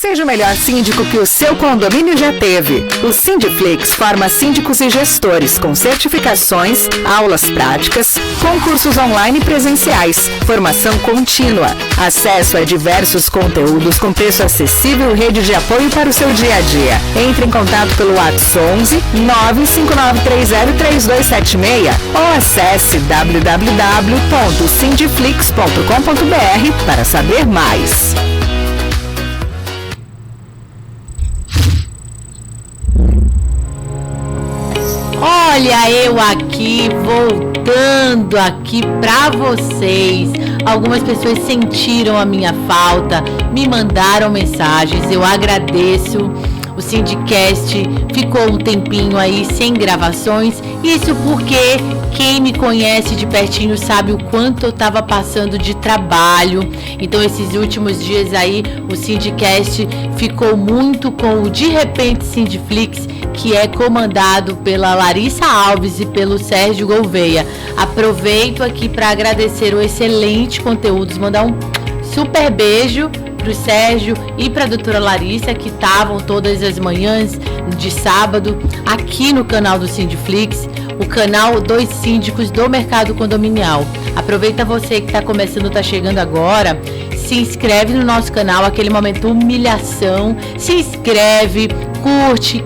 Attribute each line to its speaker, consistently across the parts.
Speaker 1: Seja o melhor síndico que o seu condomínio já teve. O Sindiflix forma síndicos e gestores com certificações, aulas práticas, concursos online e presenciais, formação contínua, acesso a diversos conteúdos com preço acessível e rede de apoio para o seu dia a dia. Entre em contato pelo WhatsApp 11 959303276 ou acesse www.sindiflix.com.br para saber mais.
Speaker 2: Olha eu aqui, voltando aqui pra vocês. Algumas pessoas sentiram a minha falta, me mandaram mensagens, eu agradeço. O Sindicast ficou um tempinho aí sem gravações, isso porque quem me conhece de pertinho sabe o quanto eu estava passando de trabalho. Então esses últimos dias aí o Sindicast ficou muito com o De Repente Sindiflix, que é comandado pela Larissa Alves e pelo Sérgio Gouveia. Aproveito aqui para agradecer o excelente conteúdo, mandar um super beijo pro Sérgio e pra doutora Larissa, que estavam todas as manhãs de sábado aqui no canal do Sindiflix, o canal dos síndicos do mercado condominial. Aproveita você que está começando, está chegando agora, se inscreve no nosso canal, aquele momento humilhação, se inscreve, curte,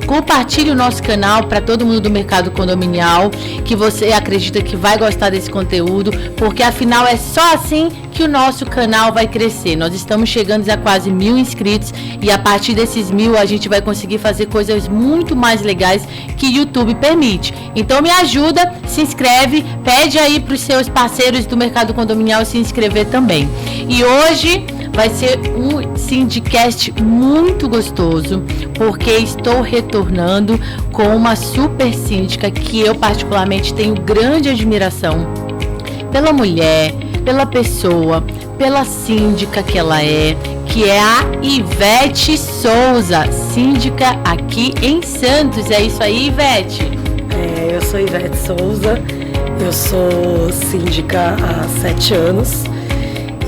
Speaker 2: compartilhe o nosso canal para todo mundo do mercado condominial que você acredita que vai gostar desse conteúdo, porque afinal é só assim que o nosso canal vai crescer. Nós estamos chegando a quase 1.000 inscritos e a partir desses 1.000 a gente vai conseguir fazer coisas muito mais legais que o YouTube permite. Então me ajuda, se inscreve, pede aí para os seus parceiros do mercado condominial se inscrever também. E hoje vai ser um Sindicast muito gostoso, porque estou retornando com uma super síndica que eu particularmente tenho grande admiração pela mulher, pela pessoa, pela síndica que ela é, que é a Ivete Souza, síndica aqui em Santos. É isso aí, Ivete?
Speaker 3: Eu sou Ivete Souza, eu sou síndica há 7 anos.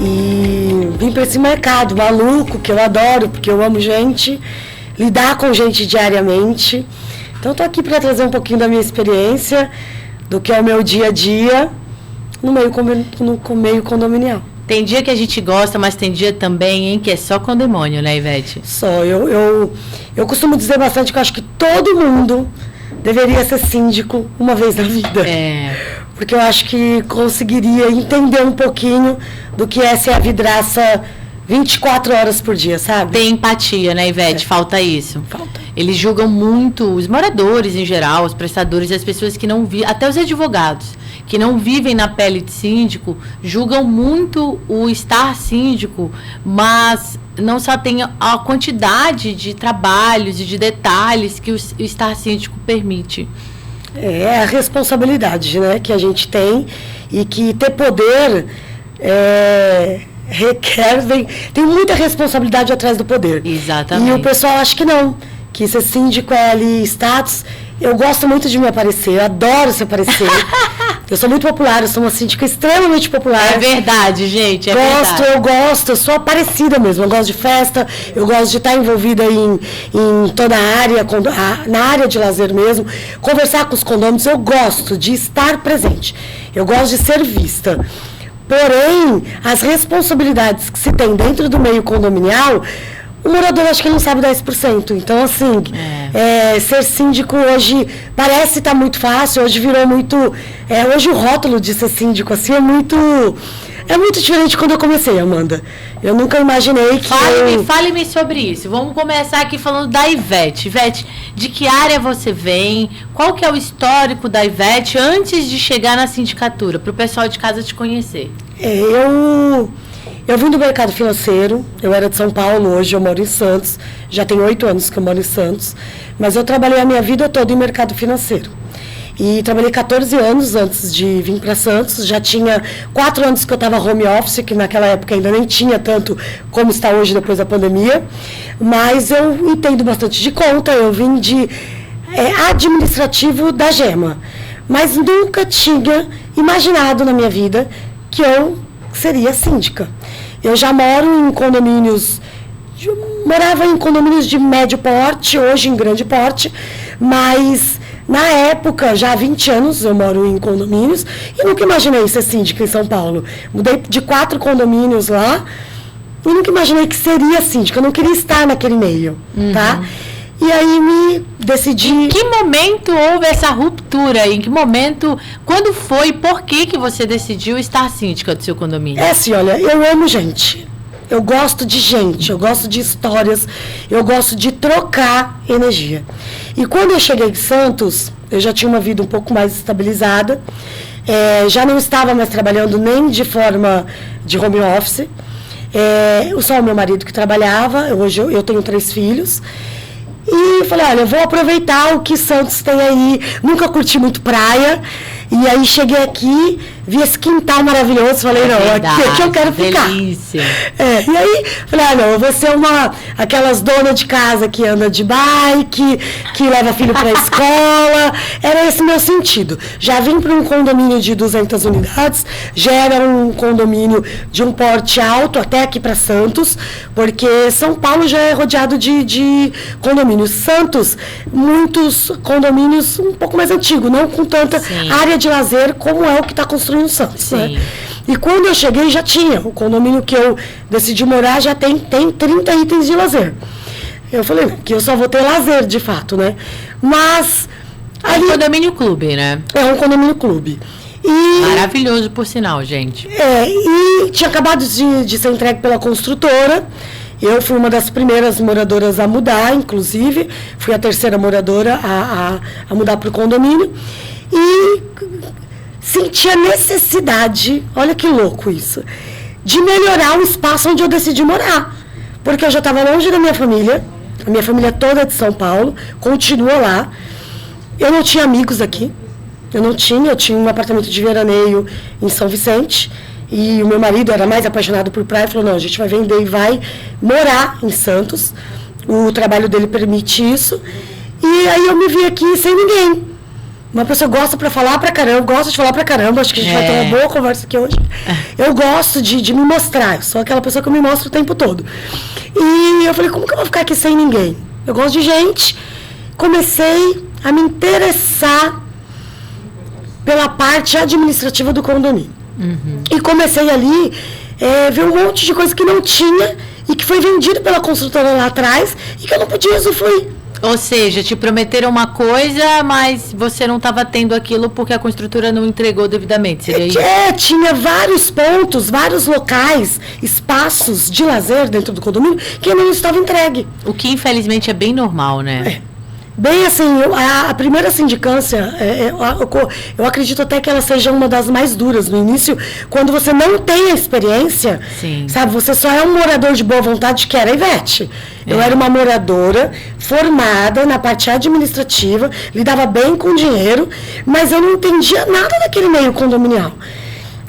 Speaker 3: E vim para esse mercado maluco, que eu adoro, porque eu amo gente, lidar com gente diariamente. Então, estou aqui para trazer um pouquinho da minha experiência, do que é o meu dia a dia no meio condominial.
Speaker 2: Tem dia que a gente gosta, mas tem dia também, hein, que é só com demônio, né, Ivete?
Speaker 3: Só, eu costumo dizer bastante que eu acho que todo mundo deveria ser síndico uma vez na vida. Porque eu acho que conseguiria entender um pouquinho do que é ser a vidraça 24 horas por dia, sabe?
Speaker 2: Tem empatia, né, Ivete? Falta isso.
Speaker 3: Falta.
Speaker 2: Eles julgam muito os moradores em geral, os prestadores, as pessoas que não vivem, até os advogados, que não vivem na pele de síndico, julgam muito o estar síndico, mas não só tem a quantidade de trabalhos e de detalhes que o estar síndico permite.
Speaker 3: É a responsabilidade, né, que a gente tem, e que ter poder requer, tem muita responsabilidade atrás do poder.
Speaker 2: Exatamente.
Speaker 3: E o pessoal acha que não, que ser síndico é ali status. Eu gosto muito de me aparecer, eu adoro se aparecer. Eu sou muito popular, eu sou uma síndica extremamente popular.
Speaker 2: É verdade, gente,
Speaker 3: Eu sou aparecida mesmo, eu gosto de festa, eu gosto de estar envolvida em toda a área, na área de lazer mesmo, conversar com os condôminos, eu gosto de estar presente, eu gosto de ser vista. Porém, as responsabilidades que se tem dentro do meio condominial, o morador acho que não sabe 10%. Então, assim, ser síndico hoje parece estar muito fácil, hoje virou muito... hoje o rótulo de ser síndico, assim, é muito diferente quando eu comecei, Amanda. Eu nunca imaginei que...
Speaker 2: Fale-me sobre isso. Vamos começar aqui falando da Ivete. Ivete, de que área você vem? Qual que é o histórico da Ivete antes de chegar na sindicatura, para o pessoal de casa te conhecer?
Speaker 3: Eu vim do mercado financeiro, eu era de São Paulo, hoje eu moro em Santos, já tem 8 anos que eu moro em Santos, mas eu trabalhei a minha vida toda em mercado financeiro. E trabalhei 14 anos antes de vir para Santos, já tinha 4 anos que eu estava home office, que naquela época ainda nem tinha tanto como está hoje depois da pandemia, mas eu entendo bastante de conta, eu vim de administrativo da Gema, mas nunca tinha imaginado na minha vida que eu seria síndica. Eu já moro em condomínios morava em condomínios de médio porte, hoje em grande porte, mas na época, já há 20 anos, eu moro em condomínios e nunca imaginei ser síndica em São Paulo. Mudei de 4 condomínios lá e nunca imaginei que seria síndica. Eu não queria estar naquele meio, tá? E aí me decidi...
Speaker 2: Em que momento houve essa ruptura? Em que momento, quando foi e por que você decidiu estar síndica do seu condomínio?
Speaker 3: É assim, olha, eu amo gente. Eu gosto de gente, eu gosto de histórias, eu gosto de trocar energia. E quando eu cheguei em Santos, eu já tinha uma vida um pouco mais estabilizada, já não estava mais trabalhando nem de forma de home office, só o meu marido que trabalhava, hoje eu tenho 3 filhos, e falei, olha, eu vou aproveitar o que Santos tem aí, nunca curti muito praia, e aí cheguei aqui, vi esse quintal maravilhoso, falei, não, aqui eu quero ficar.
Speaker 2: Delícia.
Speaker 3: E aí, falei, não, eu vou ser aquelas donas de casa que anda de bike, que leva filho para a escola, era esse meu sentido. Já vim para um condomínio de 200 unidades, já era um condomínio de um porte alto, até aqui para Santos, porque São Paulo já é rodeado de condomínios. Santos, muitos condomínios um pouco mais antigos, não com tanta área de lazer como é o que está construindo Santos, né? E quando eu cheguei já tinha, o condomínio que eu decidi morar já tem 30 itens de lazer. Eu falei que eu só vou ter lazer de fato, né? Mas...
Speaker 2: É um condomínio clube, né?
Speaker 3: É um condomínio clube.
Speaker 2: Maravilhoso, por sinal, gente.
Speaker 3: E tinha acabado de ser entregue pela construtora. Eu fui uma das primeiras moradoras a mudar, inclusive. Fui a terceira moradora a mudar para o condomínio. E senti a necessidade, olha que louco isso, de melhorar o espaço onde eu decidi morar. Porque eu já estava longe da minha família, a minha família toda é de São Paulo, continua lá. Eu não tinha amigos aqui, eu tinha um apartamento de veraneio em São Vicente, e o meu marido era mais apaixonado por praia, falou, não, a gente vai vender e vai morar em Santos, o trabalho dele permite isso, e aí eu me vi aqui sem ninguém. Uma pessoa gosta de falar pra caramba, acho que a gente vai ter uma boa conversa aqui hoje. Eu gosto de me mostrar, eu sou aquela pessoa que eu me mostro o tempo todo. E eu falei, como que eu vou ficar aqui sem ninguém? Eu gosto de gente. Comecei a me interessar pela parte administrativa do condomínio. E comecei ali ver um monte de coisa que não tinha e que foi vendido pela construtora lá atrás e que eu não podia usufruir.
Speaker 2: Ou seja, te prometeram uma coisa, mas você não estava tendo aquilo porque a construtora não entregou devidamente. Seria isso?
Speaker 3: Tinha vários pontos, vários locais, espaços de lazer dentro do condomínio que não estava entregue.
Speaker 2: O que infelizmente é bem normal, né?
Speaker 3: Bem assim, a primeira sindicância, eu acredito até que ela seja uma das mais duras no início, quando você não tem a experiência, sabe, você só é um morador de boa vontade, que era a Ivete. Eu era uma moradora formada na parte administrativa, lidava bem com dinheiro, mas eu não entendia nada daquele meio condominial.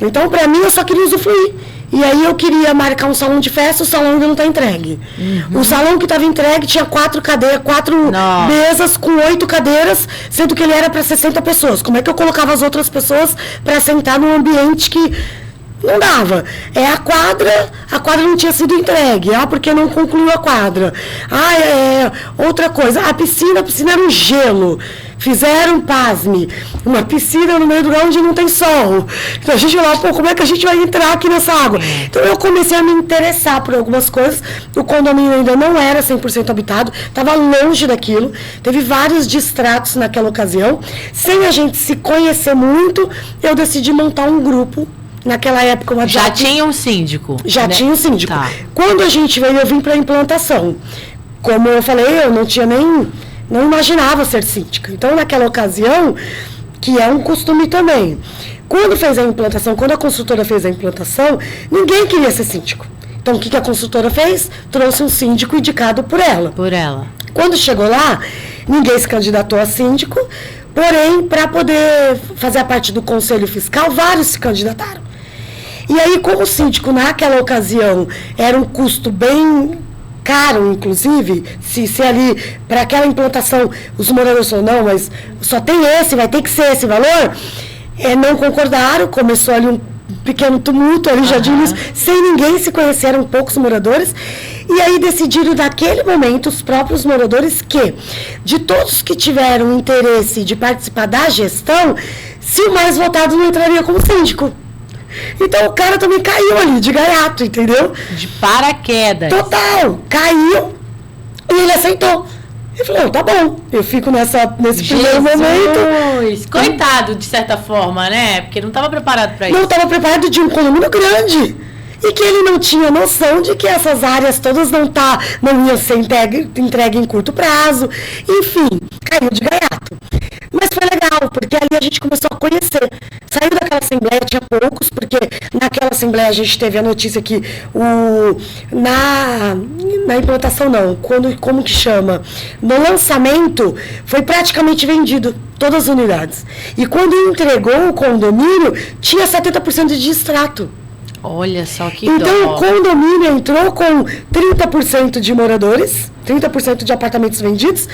Speaker 3: Então, para mim, eu só queria usufruir. E aí eu queria marcar um salão de festa, o salão ainda não está entregue. O salão que estava entregue tinha 4 mesas com 8 cadeiras, sendo que ele era para 60 pessoas. Como é que eu colocava as outras pessoas para sentar num ambiente que não dava? A quadra não tinha sido entregue, porque não concluiu a quadra. Outra coisa, a piscina era um gelo. Fizeram, pasme, uma piscina no meio do lugar onde não tem sol. Então a gente falava, como é que a gente vai entrar aqui nessa água? Então eu comecei a me interessar por algumas coisas. O condomínio ainda não era 100% habitado, estava longe daquilo. Teve vários distratos naquela ocasião. Sem a gente se conhecer muito, eu decidi montar um grupo. Naquela época,
Speaker 2: já tinha um síndico.
Speaker 3: Já tinha um síndico.
Speaker 2: Tá.
Speaker 3: Quando a gente veio, eu vim para a implantação. Como eu falei, eu não imaginava ser síndica. Então, naquela ocasião, que é um costume também, quando a construtora fez a implantação, ninguém queria ser síndico. Então, o que a construtora fez? Trouxe um síndico indicado por ela.
Speaker 2: Por ela.
Speaker 3: Quando chegou lá, ninguém se candidatou a síndico, porém, para poder fazer a parte do conselho fiscal, vários se candidataram. E aí, como o síndico, naquela ocasião, era um custo bem caro, inclusive, se ali, para aquela implantação, os moradores falaram, não, mas só tem vai ter que ser esse valor, não concordaram, começou ali um pequeno tumulto ali, sem ninguém se conhecer, eram poucos moradores, E aí decidiram naquele momento os próprios moradores que, de todos que tiveram interesse de participar da gestão, se o mais votado não entraria como síndico. Então o cara também caiu ali, de gaiato, entendeu?
Speaker 2: De paraquedas.
Speaker 3: Total, caiu e ele aceitou. Ele falou, tá bom, eu fico nesse primeiro momento.
Speaker 2: Coitado, de certa forma, né? Porque não estava preparado para isso.
Speaker 3: Não estava preparado de um condomínio grande. E que ele não tinha noção de que essas áreas todas não iam ser entregue em curto prazo. Enfim, caiu de gaiato. Mas foi legal, porque ali a gente começou a conhecer. Saiu daquela assembleia, tinha poucos, porque naquela assembleia a gente teve a notícia que na implantação não, como que chama? No lançamento, foi praticamente vendido todas as unidades. E quando entregou o condomínio, tinha 70% de extrato.
Speaker 2: Olha só que
Speaker 3: então, o condomínio entrou com 30% de moradores, 30% de apartamentos vendidos.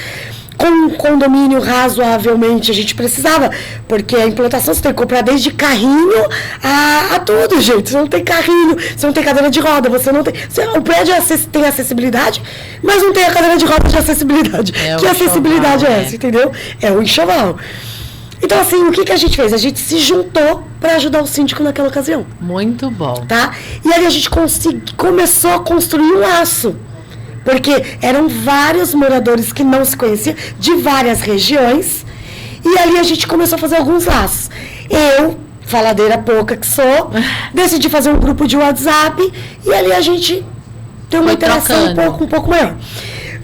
Speaker 3: Com um condomínio razoavelmente a gente precisava, porque a implantação você tem que comprar desde carrinho a tudo, gente. Você não tem carrinho, você não tem cadeira de roda, você não tem... o prédio tem acessibilidade, mas não tem a cadeira de roda de acessibilidade. Que acessibilidade é essa, entendeu? É o enxoval. Então, assim, o que a gente fez? A gente se juntou para ajudar o síndico naquela ocasião.
Speaker 2: Muito bom.
Speaker 3: Tá? E aí a gente começou a construir um laço. Porque eram vários moradores que não se conheciam, de várias regiões, e ali a gente começou a fazer alguns laços. Eu, faladeira pouca que sou, decidi fazer um grupo de WhatsApp, e ali a gente tem uma interação um pouco maior.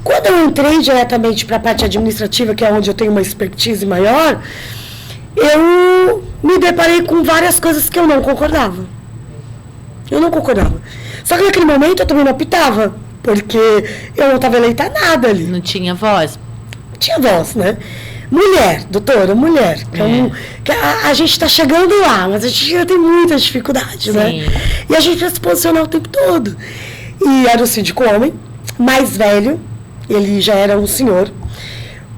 Speaker 3: Quando eu entrei diretamente para a parte administrativa, que é onde eu tenho uma expertise maior, eu me deparei com várias coisas que eu não concordava. Só que naquele momento eu também não optava. Porque eu não estava eleita a nada ali.
Speaker 2: Não tinha voz?
Speaker 3: Tinha voz, né? Mulher, doutora, mulher. Que a gente está chegando lá, mas a gente ainda tem muitas dificuldades, né? E a gente vai se posicionar o tempo todo. E era o síndico homem, mais velho, ele já era um senhor,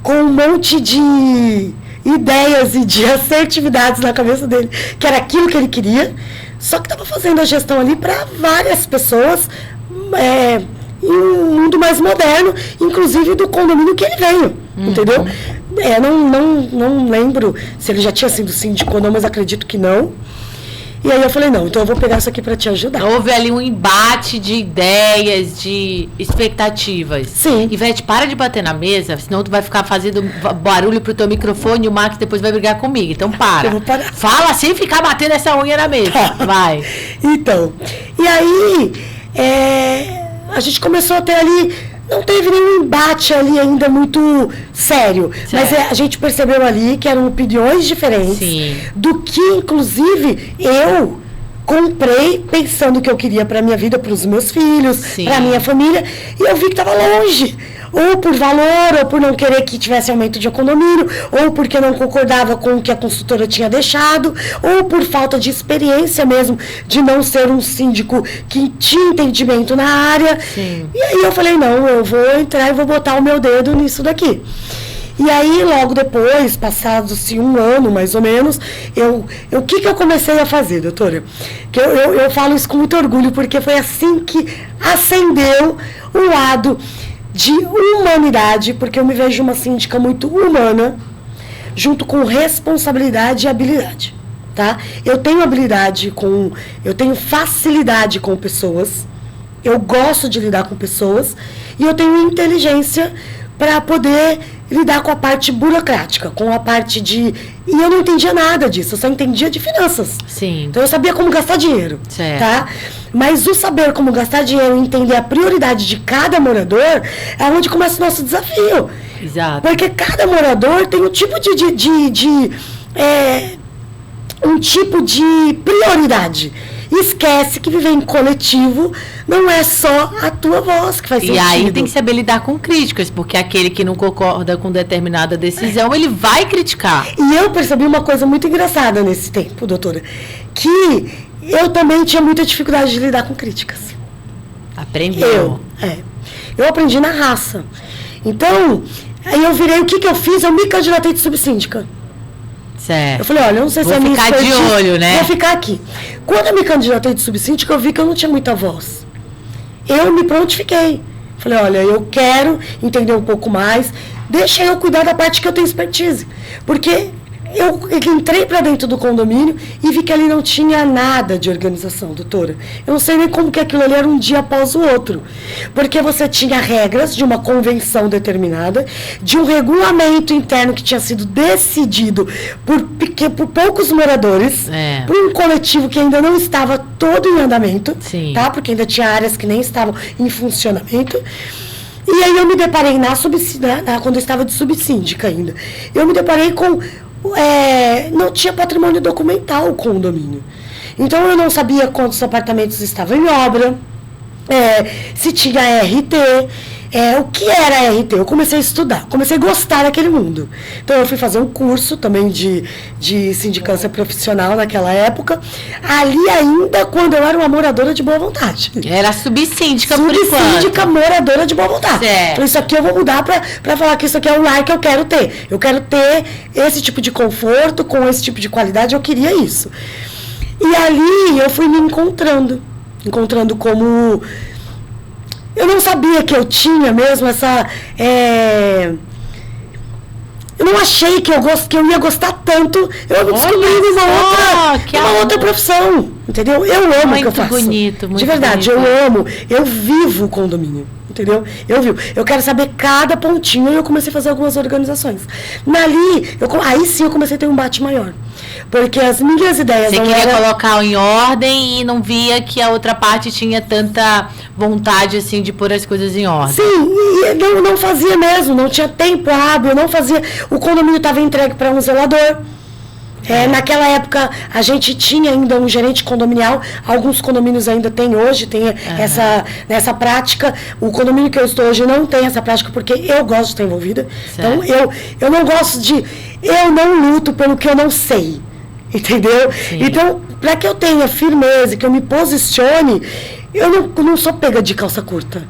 Speaker 3: com um monte de ideias e de assertividades na cabeça dele, que era aquilo que ele queria, só que estava fazendo a gestão ali para várias pessoas, em um mundo mais moderno, inclusive do condomínio que ele veio, entendeu? Não lembro se ele já tinha sido síndico ou não, mas acredito que não. E aí eu falei, não, então eu vou pegar isso aqui para te ajudar.
Speaker 2: Houve ali um embate de ideias, de expectativas.
Speaker 3: Sim.
Speaker 2: Ivete, para de bater na mesa, senão tu vai ficar fazendo barulho pro teu microfone e o Max depois vai brigar comigo. Então para.
Speaker 3: Eu vou parar.
Speaker 2: Fala sem ficar batendo essa unha na mesa. Vai.
Speaker 3: Então, e aí... a gente começou a ter ali, não teve nenhum embate ali ainda muito sério, mas a gente percebeu ali que eram opiniões diferentes.
Speaker 2: Sim.
Speaker 3: Do que, inclusive, eu comprei pensando que eu queria para minha vida, para os meus filhos, para minha família, e eu vi que estava longe. Ou por valor, ou por não querer que tivesse aumento de condomínio, ou porque não concordava com o que a consultora tinha deixado, ou por falta de experiência mesmo, de não ser um síndico que tinha entendimento na área.
Speaker 2: Sim.
Speaker 3: E aí eu falei, não, eu vou entrar e vou botar o meu dedo nisso daqui. E aí, logo depois, passados-se um ano, mais ou menos, o que eu comecei a fazer, doutora? Que eu falo isso com muito orgulho, porque foi assim que acendeu o lado de humanidade, porque eu me vejo uma síndica muito humana, junto com responsabilidade e habilidade, tá? Eu tenho eu tenho facilidade com pessoas, eu gosto de lidar com pessoas, e eu tenho inteligência para poder lidar com a parte burocrática, com a parte de... E eu não entendia nada disso, eu só entendia de finanças.
Speaker 2: Sim.
Speaker 3: Então eu sabia como gastar dinheiro, tá? Mas o saber como gastar dinheiro e entender a prioridade de cada morador é onde começa o nosso desafio.
Speaker 2: Exato.
Speaker 3: Porque cada morador tem um tipo um tipo de prioridade. Esquece que viver em coletivo não é só a tua voz que faz sentido.
Speaker 2: E aí tem que saber lidar com críticas, porque aquele que não concorda com determinada decisão, ele vai criticar.
Speaker 3: E eu percebi uma coisa muito engraçada nesse tempo, doutora, que eu também tinha muita dificuldade de lidar com críticas.
Speaker 2: Aprendeu.
Speaker 3: Eu aprendi na raça. Então, aí eu virei, o que eu fiz? Eu me candidatei de subsíndica.
Speaker 2: Certo.
Speaker 3: Eu falei, olha, eu não sei se é a minha
Speaker 2: expertise. Vou ficar de olho, né?
Speaker 3: Vou ficar aqui. Quando eu me candidatei de subsíndica, eu vi que eu não tinha muita voz. eu me prontifiquei. Falei, olha, eu quero entender um pouco mais, deixa eu cuidar da parte que eu tenho expertise. Porque eu entrei para dentro do condomínio e vi que ali não tinha nada de organização, doutora. Eu não sei nem como que aquilo ali era um dia após o outro. Porque você tinha regras de uma convenção determinada, de um regulamento interno que tinha sido decidido por poucos moradores, por um coletivo que ainda não estava todo em andamento, tá? Porque ainda tinha áreas que nem estavam em funcionamento. E aí eu me deparei quando eu estava de subsíndica ainda. Eu me deparei com... não tinha patrimônio documental o condomínio. Então eu não sabia quantos apartamentos estavam em obra, se tinha RT, o que era RT. Eu comecei a estudar, comecei a gostar daquele mundo. Então eu fui fazer um curso também de sindicância profissional naquela época, ali ainda quando eu era uma moradora de boa vontade.
Speaker 2: Era subsíndica por enquanto.
Speaker 3: Subsíndica moradora de boa vontade. Então isso aqui eu vou mudar para falar que isso aqui é o lar que eu quero ter. Eu quero ter esse tipo de conforto, com esse tipo de qualidade, eu queria isso. E ali eu fui me encontrando como... Eu não sabia que eu tinha mesmo essa... Eu não achei que eu ia gostar tanto. Eu descobri uma outra profissão. Entendeu? Eu amo o que eu faço.
Speaker 2: Muito bonito.
Speaker 3: De verdade, eu amo. Eu vivo o condomínio. Entendeu? Eu quero saber cada pontinho e eu comecei a fazer algumas organizações. Aí sim eu comecei a ter um bate maior. Porque as minhas ideias...
Speaker 2: Você queria colocar em ordem e não via que a outra parte tinha tanta vontade, assim, de pôr as coisas em ordem.
Speaker 3: Sim, e não fazia mesmo, não tinha tempo hábil, não fazia... O condomínio estava entregue para um zelador. Naquela época, a gente tinha ainda um gerente condominial, alguns condomínios ainda tem hoje, tem essa prática. O condomínio que eu estou hoje não tem essa prática, porque eu gosto de estar envolvida. Certo. Então, eu não gosto eu não luto pelo que eu não sei, entendeu? Sim. Então, para que eu tenha firmeza, que eu me posicione, eu não sou pega de calça curta.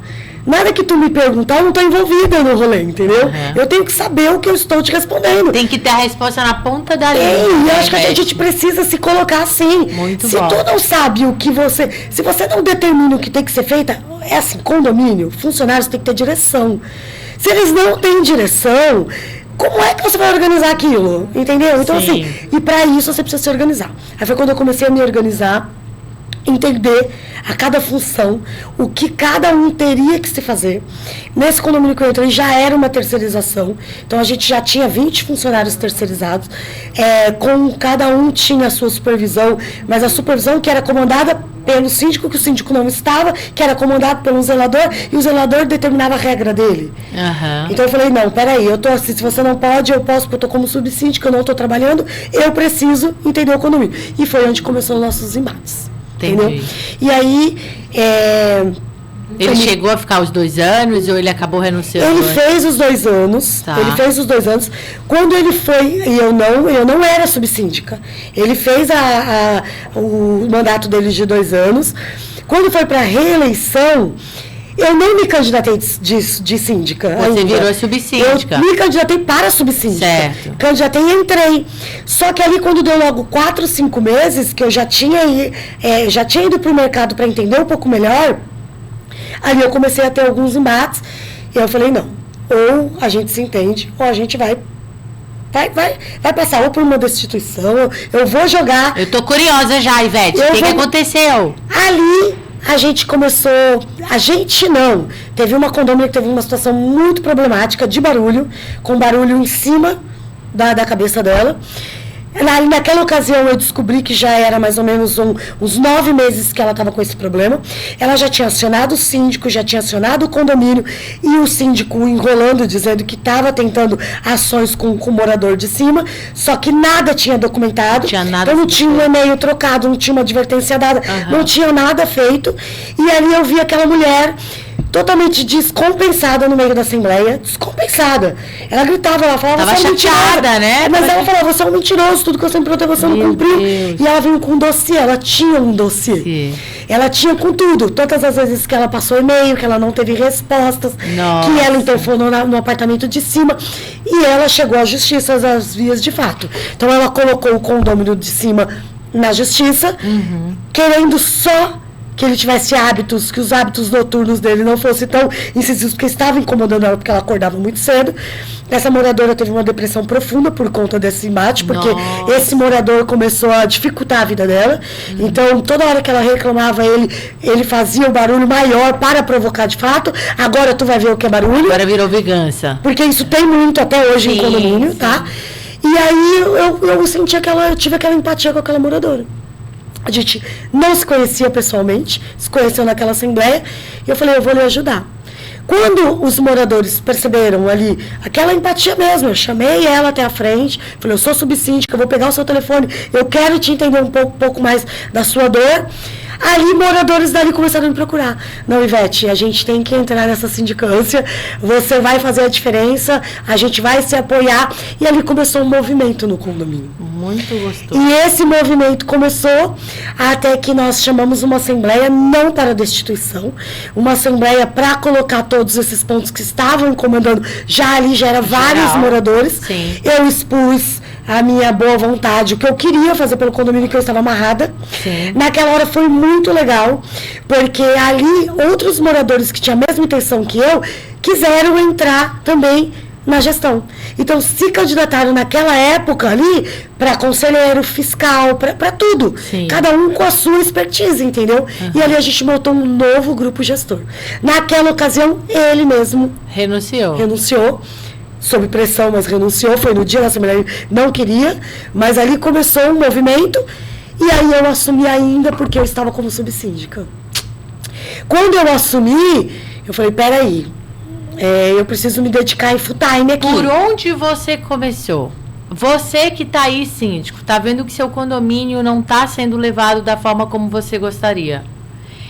Speaker 3: Nada que tu me perguntar, eu não estou envolvida no rolê, entendeu? Eu tenho que saber o que eu estou te respondendo.
Speaker 2: Tem que ter a resposta na ponta da língua.
Speaker 3: E eu acho que a gente precisa se colocar assim.
Speaker 2: Muito
Speaker 3: bom. Se tu não sabe o que se você não determina o que tem que ser feito, assim, condomínio, funcionários têm que ter direção. Se eles não têm direção, como é que você vai organizar aquilo? Entendeu? Então, assim, e para isso você precisa se organizar. Aí foi quando eu comecei a me organizar, entender a cada função, o que cada um teria que se fazer. Nesse condomínio que eu entrei já era uma terceirização, então a gente já tinha 20 funcionários terceirizados, com cada um tinha a sua supervisão, mas a supervisão que era comandada pelo síndico, que o síndico não estava, que era comandado pelo zelador, e o zelador determinava a regra dele. Então eu falei, não, peraí, eu tô assim, se você não pode, eu posso, porque eu tô como subsíndico, eu não estou trabalhando, eu preciso entender o condomínio. E foi onde começou os nossos embates. Entendeu? E aí...
Speaker 2: Ele chegou a ficar os 2 anos ou ele acabou renunciando?
Speaker 3: Ele fez os 2 anos. Tá. Ele fez os 2 anos. Quando ele foi, e eu não era subsíndica. Ele fez o mandato dele de 2 anos. Quando foi para a reeleição, eu não me candidatei de síndica.
Speaker 2: Você virou subsíndica.
Speaker 3: Eu me candidatei para subsíndica.
Speaker 2: Certo.
Speaker 3: Candidatei e entrei. Só que ali, quando deu logo 4, 5 meses, que eu já tinha ido para o mercado para entender um pouco melhor, ali eu comecei a ter alguns embates. E eu falei, não, ou a gente se entende, ou a gente vai passar ou por uma destituição, eu vou jogar...
Speaker 2: Eu tô curiosa já, Ivete, o que aconteceu?
Speaker 3: Ali... A gente começou... A gente não. Teve uma condomínio que teve uma situação muito problemática de barulho, com barulho em cima da cabeça dela. Naquela ocasião eu descobri que já era mais ou menos uns 9 meses que ela estava com esse problema. Ela já tinha acionado o síndico, já tinha acionado o condomínio, e o síndico enrolando, dizendo que estava tentando ações com o morador de cima, só que nada tinha documentado. Então não tinha um e-mail trocado, não tinha uma advertência dada, não tinha nada feito. E ali eu vi aquela mulher totalmente descompensada no meio da assembleia, descompensada. Ela gritava, ela falava,
Speaker 2: tava
Speaker 3: você é
Speaker 2: chateada, né?
Speaker 3: Mas ela falava, você é um mentiroso, tudo que eu sempre protei, você não cumpriu. Deus. E ela veio com um dossiê, ela tinha um dossiê. Sim. Ela tinha com tudo, todas as vezes que ela passou e-mail, que ela não teve respostas, que ela interfonou no apartamento de cima, e ela chegou à justiça, às vias de fato. Então ela colocou o condômino de cima na justiça, querendo só que ele tivesse hábitos, que os hábitos noturnos dele não fossem tão incisivos, porque estavam incomodando ela, porque ela acordava muito cedo. Essa moradora teve uma depressão profunda por conta desse embate, porque esse morador começou a dificultar a vida dela. Então, toda hora que ela reclamava, ele fazia o barulho maior para provocar de fato. Agora tu vai ver o que é barulho.
Speaker 2: Agora virou vingança.
Speaker 3: Porque isso tem muito até hoje em condomínio, tá? E aí eu sentia eu tive aquela empatia com aquela moradora. A gente não se conhecia pessoalmente, se conheceu naquela assembleia, e eu falei, eu vou lhe ajudar. Quando os moradores perceberam ali aquela empatia mesmo, eu chamei ela até a frente, falei, eu sou subsíndica, eu vou pegar o seu telefone, eu quero te entender um pouco mais da sua dor. Ali, moradores dali começaram a me procurar. Não, Ivete, a gente tem que entrar nessa sindicância, você vai fazer a diferença, a gente vai se apoiar. E ali começou um movimento no condomínio.
Speaker 2: Muito gostoso.
Speaker 3: E esse movimento começou até que nós chamamos uma assembleia, não para destituição, uma assembleia para colocar todos esses pontos que estavam incomodando. Já ali, já era vários moradores.
Speaker 2: Sim.
Speaker 3: Eu expus a minha boa vontade, o que eu queria fazer pelo condomínio, que eu estava amarrada.
Speaker 2: Sim.
Speaker 3: Naquela hora foi muito legal, porque ali outros moradores que tinham a mesma intenção que eu, quiseram entrar também na gestão. Então, se candidataram naquela época ali para conselheiro fiscal, para tudo.
Speaker 2: Sim.
Speaker 3: Cada um com a sua expertise, entendeu? E ali a gente montou um novo grupo gestor. Naquela ocasião, ele mesmo renunciou. Sob pressão, mas renunciou, foi no dia da Assembleia, não queria, mas ali começou um movimento, e aí eu assumi ainda, porque eu estava como subsíndica. Quando eu assumi, eu falei, peraí, eu preciso me dedicar em full time aqui.
Speaker 2: Por onde você começou? Você que está aí, síndico, está vendo que seu condomínio não está sendo levado da forma como você gostaria.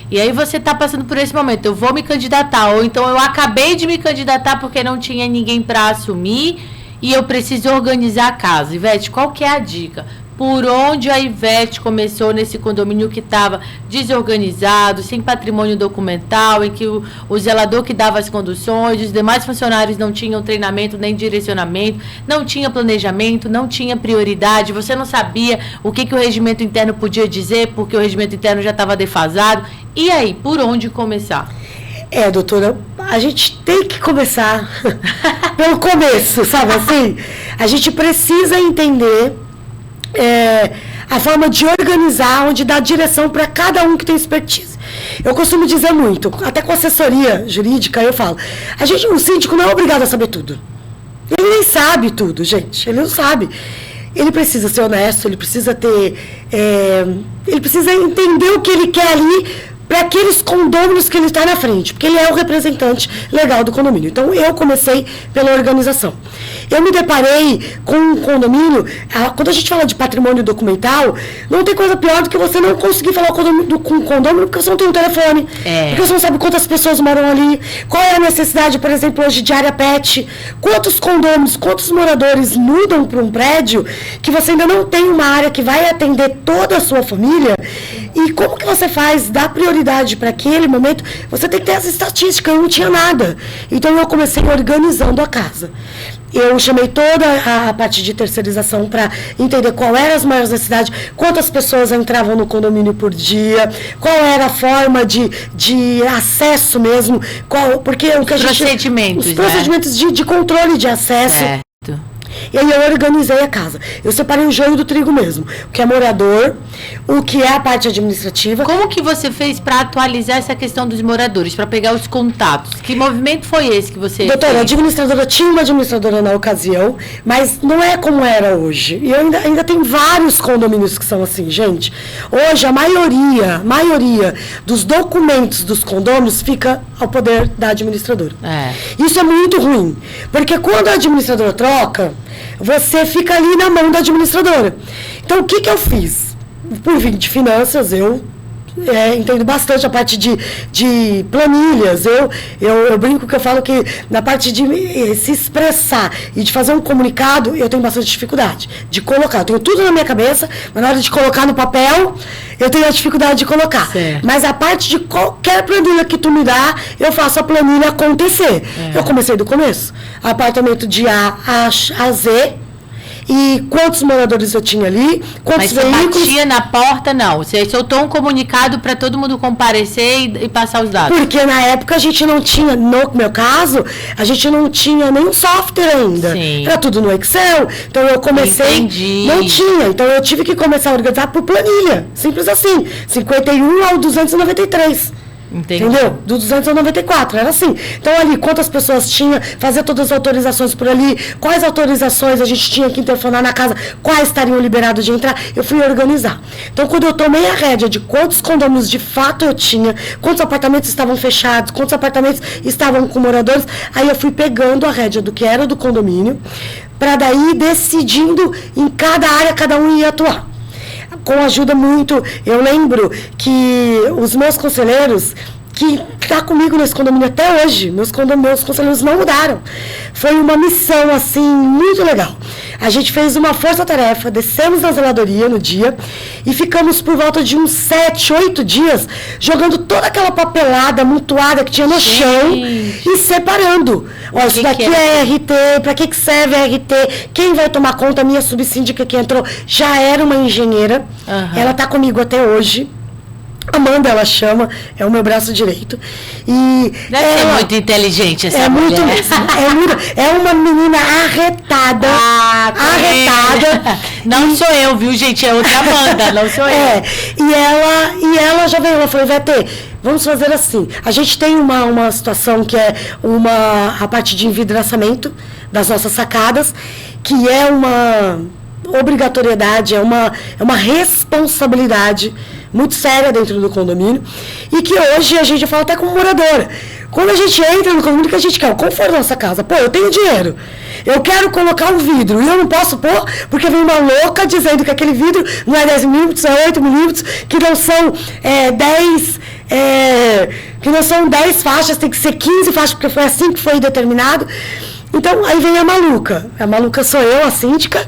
Speaker 2: E aí você está passando por esse momento, eu vou me candidatar, ou então eu acabei de me candidatar porque não tinha ninguém para assumir e eu preciso organizar a casa. Ivete, qual que é a dica? Por onde a Ivete começou nesse condomínio que estava desorganizado, sem patrimônio documental, em que o zelador que dava as conduções, os demais funcionários não tinham treinamento nem direcionamento, não tinha planejamento, não tinha prioridade, você não sabia o que o regimento interno podia dizer, porque o regimento interno já estava defasado. E aí, por onde começar?
Speaker 3: Doutora, a gente tem que começar pelo começo, sabe assim? A gente precisa entender a forma de organizar, onde dar direção para cada um que tem expertise. Eu costumo dizer muito, até com assessoria jurídica, eu falo, o síndico não é obrigado a saber tudo. Ele nem sabe tudo, gente, ele não sabe. Ele precisa ser honesto, ele precisa ter... ele precisa entender o que ele quer ali para aqueles condôminos que ele está na frente, porque ele é o representante legal do condomínio. Então, eu comecei pela organização. Eu me deparei com um condomínio, quando a gente fala de patrimônio documental, não tem coisa pior do que você não conseguir falar com o condomínio porque você não tem um telefone, porque você não sabe quantas pessoas moram ali, qual é a necessidade, por exemplo, hoje de área pet, quantos condôminos, quantos moradores mudam para um prédio que você ainda não tem uma área que vai atender toda a sua família, e como que você faz, dá prioridade para aquele momento, você tem que ter essa estatística, eu não tinha nada. Então, eu comecei organizando a casa. Eu chamei toda a parte de terceirização para entender qual eram as maiores necessidades, quantas pessoas entravam no condomínio por dia, qual era a forma de acesso mesmo, porque o que a gente...
Speaker 2: Procedimentos,
Speaker 3: os procedimentos de controle de acesso.
Speaker 2: Certo.
Speaker 3: E aí eu organizei a casa. Eu separei o joio do trigo mesmo. O que é morador, o que é a parte administrativa.
Speaker 2: Como que você fez para atualizar essa questão dos moradores, para pegar os contatos? Que movimento foi esse que você
Speaker 3: Doutora, a tinha uma administradora na ocasião, mas não é como era hoje. E ainda tem vários condomínios que são assim, gente. Hoje, a maioria dos documentos dos condôminos fica ao poder da administradora. Isso é muito ruim, porque quando a administradora troca, você fica ali na mão da administradora. Então, o que eu fiz? Por vir de finanças, eu entendo bastante a parte de planilhas. Eu brinco que eu falo que na parte de se expressar e de fazer um comunicado, eu tenho bastante dificuldade de colocar. Eu tenho tudo na minha cabeça, mas na hora de colocar no papel, eu tenho a dificuldade de colocar.
Speaker 2: Certo.
Speaker 3: Mas a parte de qualquer planilha que tu me dá, eu faço a planilha acontecer. Eu comecei do começo. Apartamento de A a Z. e quantos moradores eu tinha ali, quantos
Speaker 2: Mas você
Speaker 3: veículos.
Speaker 2: batia na porta, não. Você soltou um comunicado para todo mundo comparecer e passar os dados.
Speaker 3: Porque na época a gente não tinha, no meu caso, a gente não tinha nenhum software ainda.
Speaker 2: Sim.
Speaker 3: Era tudo no Excel. Então eu comecei.
Speaker 2: Entendi.
Speaker 3: Não tinha. Então eu tive que começar a organizar por planilha. Simples assim. 51 ao 293.
Speaker 2: Entendi.
Speaker 3: Entendeu? Do 200 ao 94, era assim. Então, ali, quantas pessoas tinha, fazer todas as autorizações por ali, quais autorizações a gente tinha que interfonar na casa, quais estariam liberados de entrar, eu fui organizar. Então, quando eu tomei a rédea de quantos condomínios de fato eu tinha, quantos apartamentos estavam fechados, quantos apartamentos estavam com moradores, aí eu fui pegando a rédea do que era do condomínio, para daí decidindo em cada área cada um ia atuar. Com ajuda muito, eu lembro que os meus conselheiros, que tá comigo nesse condomínio até hoje, meus conselheiros não mudaram. Foi uma missão, assim, muito legal. A gente fez uma força-tarefa, descemos na zeladoria no dia e ficamos por volta de uns 7, 8 dias jogando toda aquela papelada amontoada que tinha no chão e separando. Ó, isso daqui é RT, para que serve a RT? Quem vai tomar conta? A minha subsíndica que entrou já era uma engenheira. Ela tá comigo até hoje. Amanda, ela chama, é o meu braço direito. E
Speaker 2: Deve ser muito inteligente essa
Speaker 3: mulher. É uma menina arretada.
Speaker 2: Arretada. Não sou eu, viu, gente? É outra Amanda, não sou eu.
Speaker 3: E ela já veio, ela falou, Ivete, vamos fazer assim. A gente tem uma situação que é a parte de envidraçamento das nossas sacadas, que é uma obrigatoriedade, é uma responsabilidade muito séria dentro do condomínio, e que hoje a gente fala até como moradora. Quando a gente entra no condomínio, que a gente quer o conforto da nossa casa. Pô, eu tenho dinheiro, eu quero colocar um vidro, e eu não posso pôr, porque vem uma louca dizendo que aquele vidro não é 10 milímetros, é 8 milímetros, que não são 10... que não são 10 faixas, tem que ser 15 faixas, porque foi assim que foi determinado. Então, aí vem a maluca sou eu, a síndica,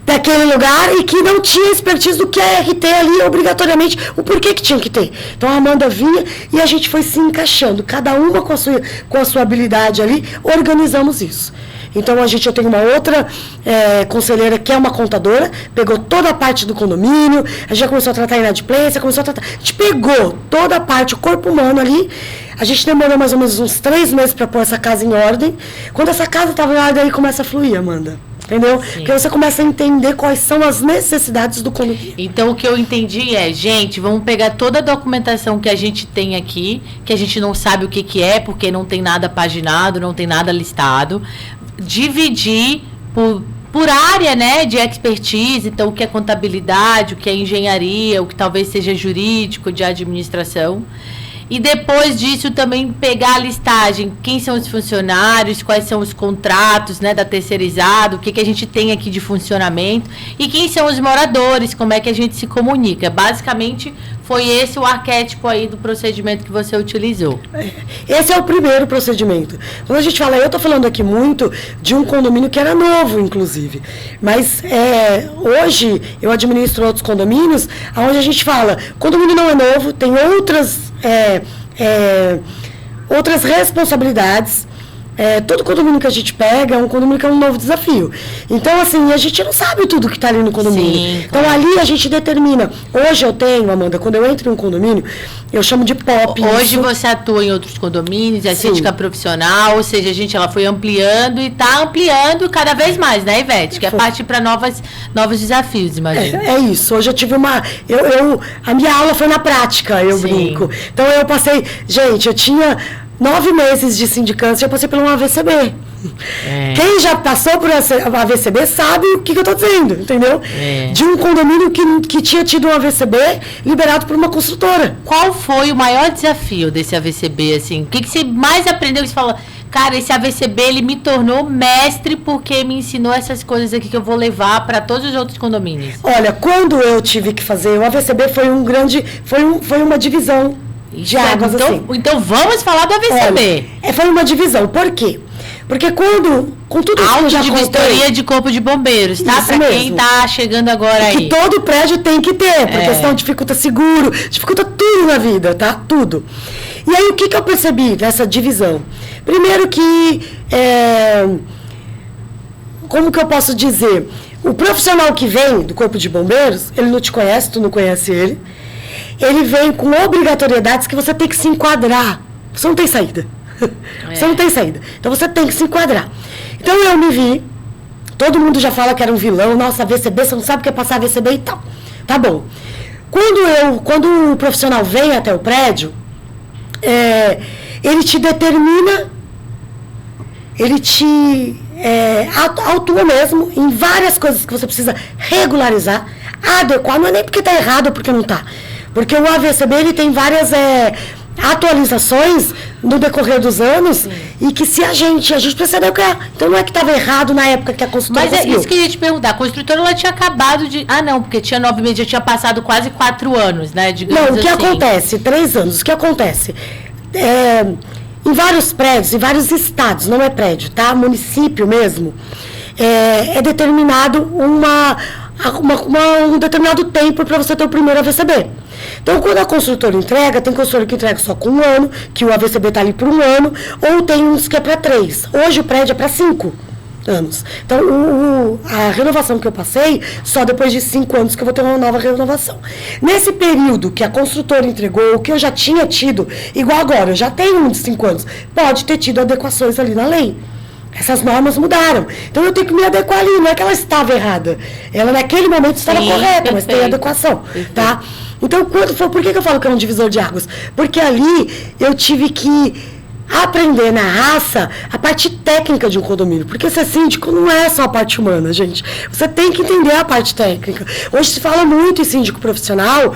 Speaker 3: daquele lugar, e que não tinha expertise do que é RT ali, obrigatoriamente, o porquê que tinha que ter. Então a Amanda vinha e a gente foi se encaixando, cada uma com a sua habilidade ali, organizamos isso. Então eu tenho uma outra conselheira que é uma contadora, pegou toda a parte do condomínio, a gente já começou a tratar a inadimplência, a gente pegou toda a parte, o corpo humano ali. A gente demorou mais ou menos uns 3 meses para pôr essa casa em ordem. Quando essa casa estava em ordem, aí começa a fluir, Amanda. Entendeu? Sim. Porque você começa a entender quais são as necessidades do condomínio.
Speaker 2: Então, o que eu entendi é, gente, vamos pegar toda a documentação que a gente tem aqui, que a gente não sabe o que é, porque não tem nada paginado, não tem nada listado, dividir por área, né, de expertise, então o que é contabilidade, o que é engenharia, o que talvez seja jurídico, de administração. E depois disso também pegar a listagem, quem são os funcionários, quais são os contratos, né, da terceirizado, o que a gente tem aqui de funcionamento e quem são os moradores, como é que a gente se comunica. Basicamente foi esse o arquétipo aí do procedimento que você utilizou.
Speaker 3: Esse é o primeiro procedimento. Quando a gente fala, eu estou falando aqui muito de um condomínio que era novo, inclusive. Mas hoje eu administro outros condomínios, onde a gente fala, condomínio não é novo, tem outras responsabilidades. Todo condomínio que a gente pega é um condomínio que é um novo desafio. Então, assim, a gente não sabe tudo que está ali no condomínio. Sim, então, claro. Ali a gente determina. Hoje eu tenho, Amanda, quando eu entro em um condomínio, eu chamo de POP.
Speaker 2: Hoje você atua em outros condomínios, é síndica profissional, ou seja, a foi ampliando e está ampliando cada vez mais, né, Ivete? Que é partir para novos desafios, imagina.
Speaker 3: É isso. Hoje eu tive a minha aula foi na prática, eu brinco. Então, eu passei... Gente, eu tinha 9 meses de sindicância, eu passei por um AVCB. Quem já passou por AVCB sabe o que eu estou dizendo, entendeu? De um condomínio que tinha tido um AVCB liberado por uma construtora.
Speaker 2: Qual foi o maior desafio desse AVCB, assim? O que você mais aprendeu? Você fala, cara, esse AVCB, ele me tornou mestre porque me ensinou essas coisas aqui que eu vou levar para todos os outros condomínios.
Speaker 3: Olha, quando eu tive que fazer, o AVCB foi uma divisão de águas,
Speaker 2: então vamos falar do AVCB.
Speaker 3: Olha, foi uma divisão. Por quê? Porque com tudo isso que eu já contei...
Speaker 2: vistoria de corpo de bombeiros, tá? Para quem tá chegando agora aí.
Speaker 3: Que todo prédio tem que ter, porque senão dificulta seguro, dificulta tudo na vida, tá? Tudo. E aí, o que eu percebi dessa divisão? Primeiro que... como que eu posso dizer? O profissional que vem do Corpo de Bombeiros, ele não te conhece, tu não conhece ele. Ele vem com obrigatoriedades que você tem que se enquadrar. Você não tem saída. Você não tem saída. Então você tem que se enquadrar. Então eu me vi, todo mundo já fala que era um vilão, nossa, VCB, você não sabe o que é passar VCB e tal. Tá bom. Quando o profissional vem até o prédio, ele te determina, ele te autua mesmo em várias coisas que você precisa regularizar, adequar, não é nem porque está errado ou porque não está. Porque o AVCB ele tem várias atualizações no decorrer dos anos. Sim. E que se a gente precisa adequar. Então não é que estava errado na época que a construtora conseguiu.
Speaker 2: Mas é isso que eu ia te perguntar. A construtora ela tinha acabado de... Ah, não, porque tinha 9 meses, já tinha passado quase 4 anos, né? Digamos
Speaker 3: não, o que
Speaker 2: assim.
Speaker 3: acontece? 3 anos. O que acontece? Em vários prédios, em vários estados, não é prédio, tá? Município mesmo, é determinado um determinado tempo para você ter o primeiro AVCB. Então, quando a construtora entrega, tem construtora que entrega só com 1 ano, que o AVCB está ali por 1 ano, ou tem uns que é para 3. Hoje o prédio é para 5 anos. Então, a renovação que eu passei, só depois de 5 anos que eu vou ter uma nova renovação. Nesse período que a construtora entregou, o que eu já tinha tido, igual agora, eu já tenho um de 5 anos, pode ter tido adequações ali na lei. Essas normas mudaram. Então eu tenho que me adequar ali, não é que ela estava errada. Ela naquele momento estava correta, mas tem adequação. Perfeito. Tá? Então, por que eu falo que é um divisor de águas? Porque ali eu tive que aprender na raça a parte técnica de um condomínio. Porque ser síndico não é só a parte humana, gente. Você tem que entender a parte técnica. Hoje se fala muito em síndico profissional,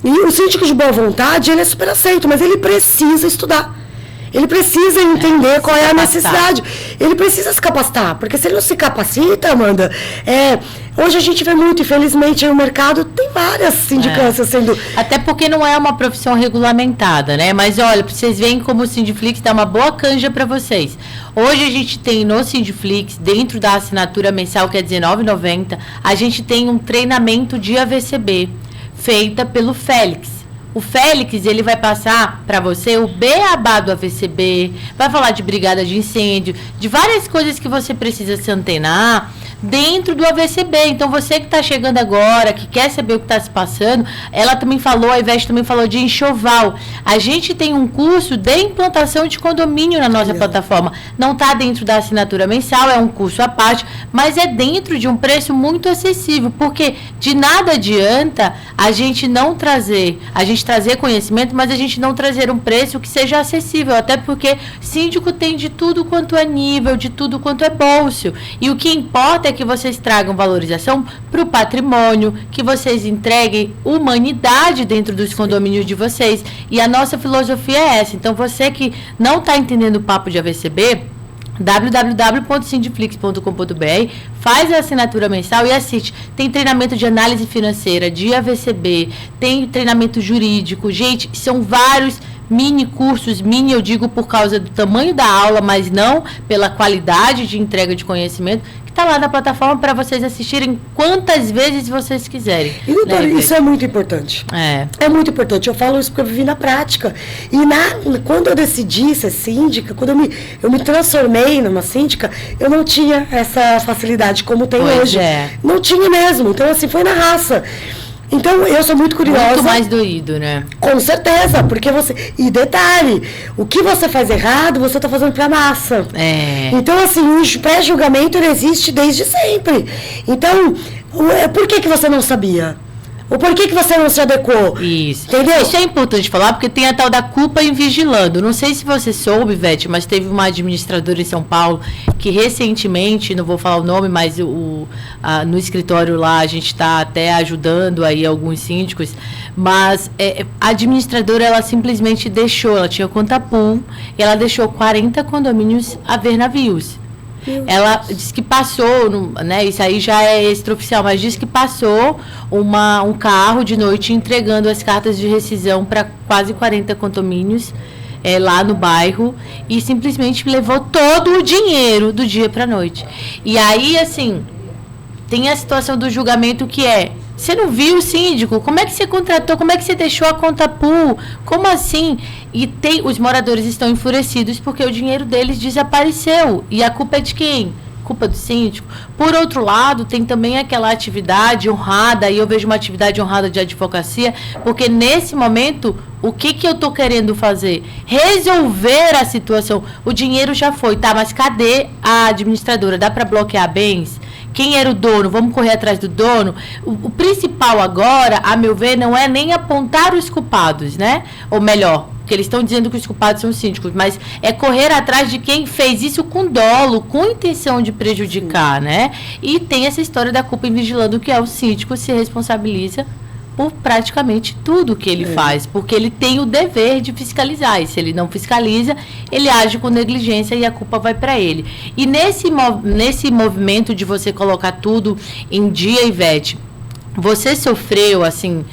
Speaker 3: e o síndico de boa vontade, ele é super aceito, mas ele precisa estudar. Ele precisa entender qual é a necessidade. Ele precisa se capacitar, porque se ele não se capacita, Amanda, hoje a gente vê muito, infelizmente, aí o mercado tem várias sindicâncias sendo...
Speaker 2: Até porque não é uma profissão regulamentada, né? Mas olha, vocês veem como o Sindiflix dá uma boa canja para vocês. Hoje a gente tem no Sindiflix, dentro da assinatura mensal, que é R$19,90, a gente tem um treinamento de AVCB, feita pelo Félix. O Félix, ele vai passar para você o beabá do AVCB, vai falar de brigada de incêndio, de várias coisas que você precisa se antenar dentro do AVCB. Então, você que está chegando agora, que quer saber o que está se passando, ela também falou, a Ivete também falou de enxoval. A gente tem um curso de implantação de condomínio na nossa plataforma. Não está dentro da assinatura mensal, é um curso à parte, mas é dentro de um preço muito acessível, porque de nada adianta a gente trazer conhecimento, mas a gente não trazer um preço que seja acessível, até porque síndico tem de tudo quanto é nível, de tudo quanto é bolso. E o que importa é que vocês tragam valorização para o patrimônio, que vocês entreguem humanidade dentro dos condomínios de vocês. E a nossa filosofia é essa. Então, você que não está entendendo o papo de AVCB, www.sindiflix.com.br, faz a assinatura mensal e assiste. Tem treinamento de análise financeira, de AVCB, tem treinamento jurídico. Gente, são vários mini cursos, eu digo por causa do tamanho da aula, mas não pela qualidade de entrega de conhecimento, que está lá na plataforma para vocês assistirem quantas vezes vocês quiserem.
Speaker 3: E, doutor, isso é muito importante. É muito importante. Eu falo isso porque eu vivi na prática. E quando eu decidi ser síndica, quando eu me transformei numa síndica, eu não tinha essa facilidade como tem hoje. Não tinha mesmo. Então, assim, foi na raça. Então, eu sou muito curiosa.
Speaker 2: Muito mais doído, né?
Speaker 3: Com certeza, porque você... E detalhe, o que você faz errado, você está fazendo para a massa. Então, assim, o pré-julgamento ele existe desde sempre. Então, por que você não sabia? Ou por que você não se adequou?
Speaker 2: Isso.
Speaker 3: Entendeu?
Speaker 2: Isso é importante falar, porque tem a tal da culpa em vigilando. Não sei se você soube, Vete, mas teve uma administradora em São Paulo que recentemente, não vou falar o nome, mas no escritório lá a gente está até ajudando aí alguns síndicos, mas a administradora, ela simplesmente deixou, ela tinha conta pool, e ela deixou 40 condomínios a ver navios. Ela disse que passou, né, isso aí já é extraoficial, mas disse que passou um carro de noite entregando as cartas de rescisão para quase 40 condomínios lá no bairro e simplesmente levou todo o dinheiro do dia para a noite. E aí, assim, tem a situação do julgamento que você não viu o síndico? Como é que você contratou? Como é que você deixou a conta pool? Como assim? E os moradores estão enfurecidos porque o dinheiro deles desapareceu. E a culpa é de quem? culpa do síndico. Por outro lado, tem também aquela atividade honrada, e eu vejo uma atividade honrada de advocacia, porque nesse momento, o que eu estou querendo fazer? Resolver a situação. O dinheiro já foi, tá? Mas cadê a administradora? Dá para bloquear bens? Quem era o dono? Vamos correr atrás do dono? O principal agora, a meu ver, não é nem apontar os culpados, né? Ou melhor, porque eles estão dizendo que os culpados são os síndicos, mas é correr atrás de quem fez isso com dolo, com intenção de prejudicar, né? E tem essa história da culpa invigilando, que é o síndico se responsabiliza por praticamente tudo que ele faz, porque ele tem o dever de fiscalizar, e se ele não fiscaliza, ele age com negligência e a culpa vai para ele. E nesse movimento de você colocar tudo em dia, Ivete, você sofreu, assim,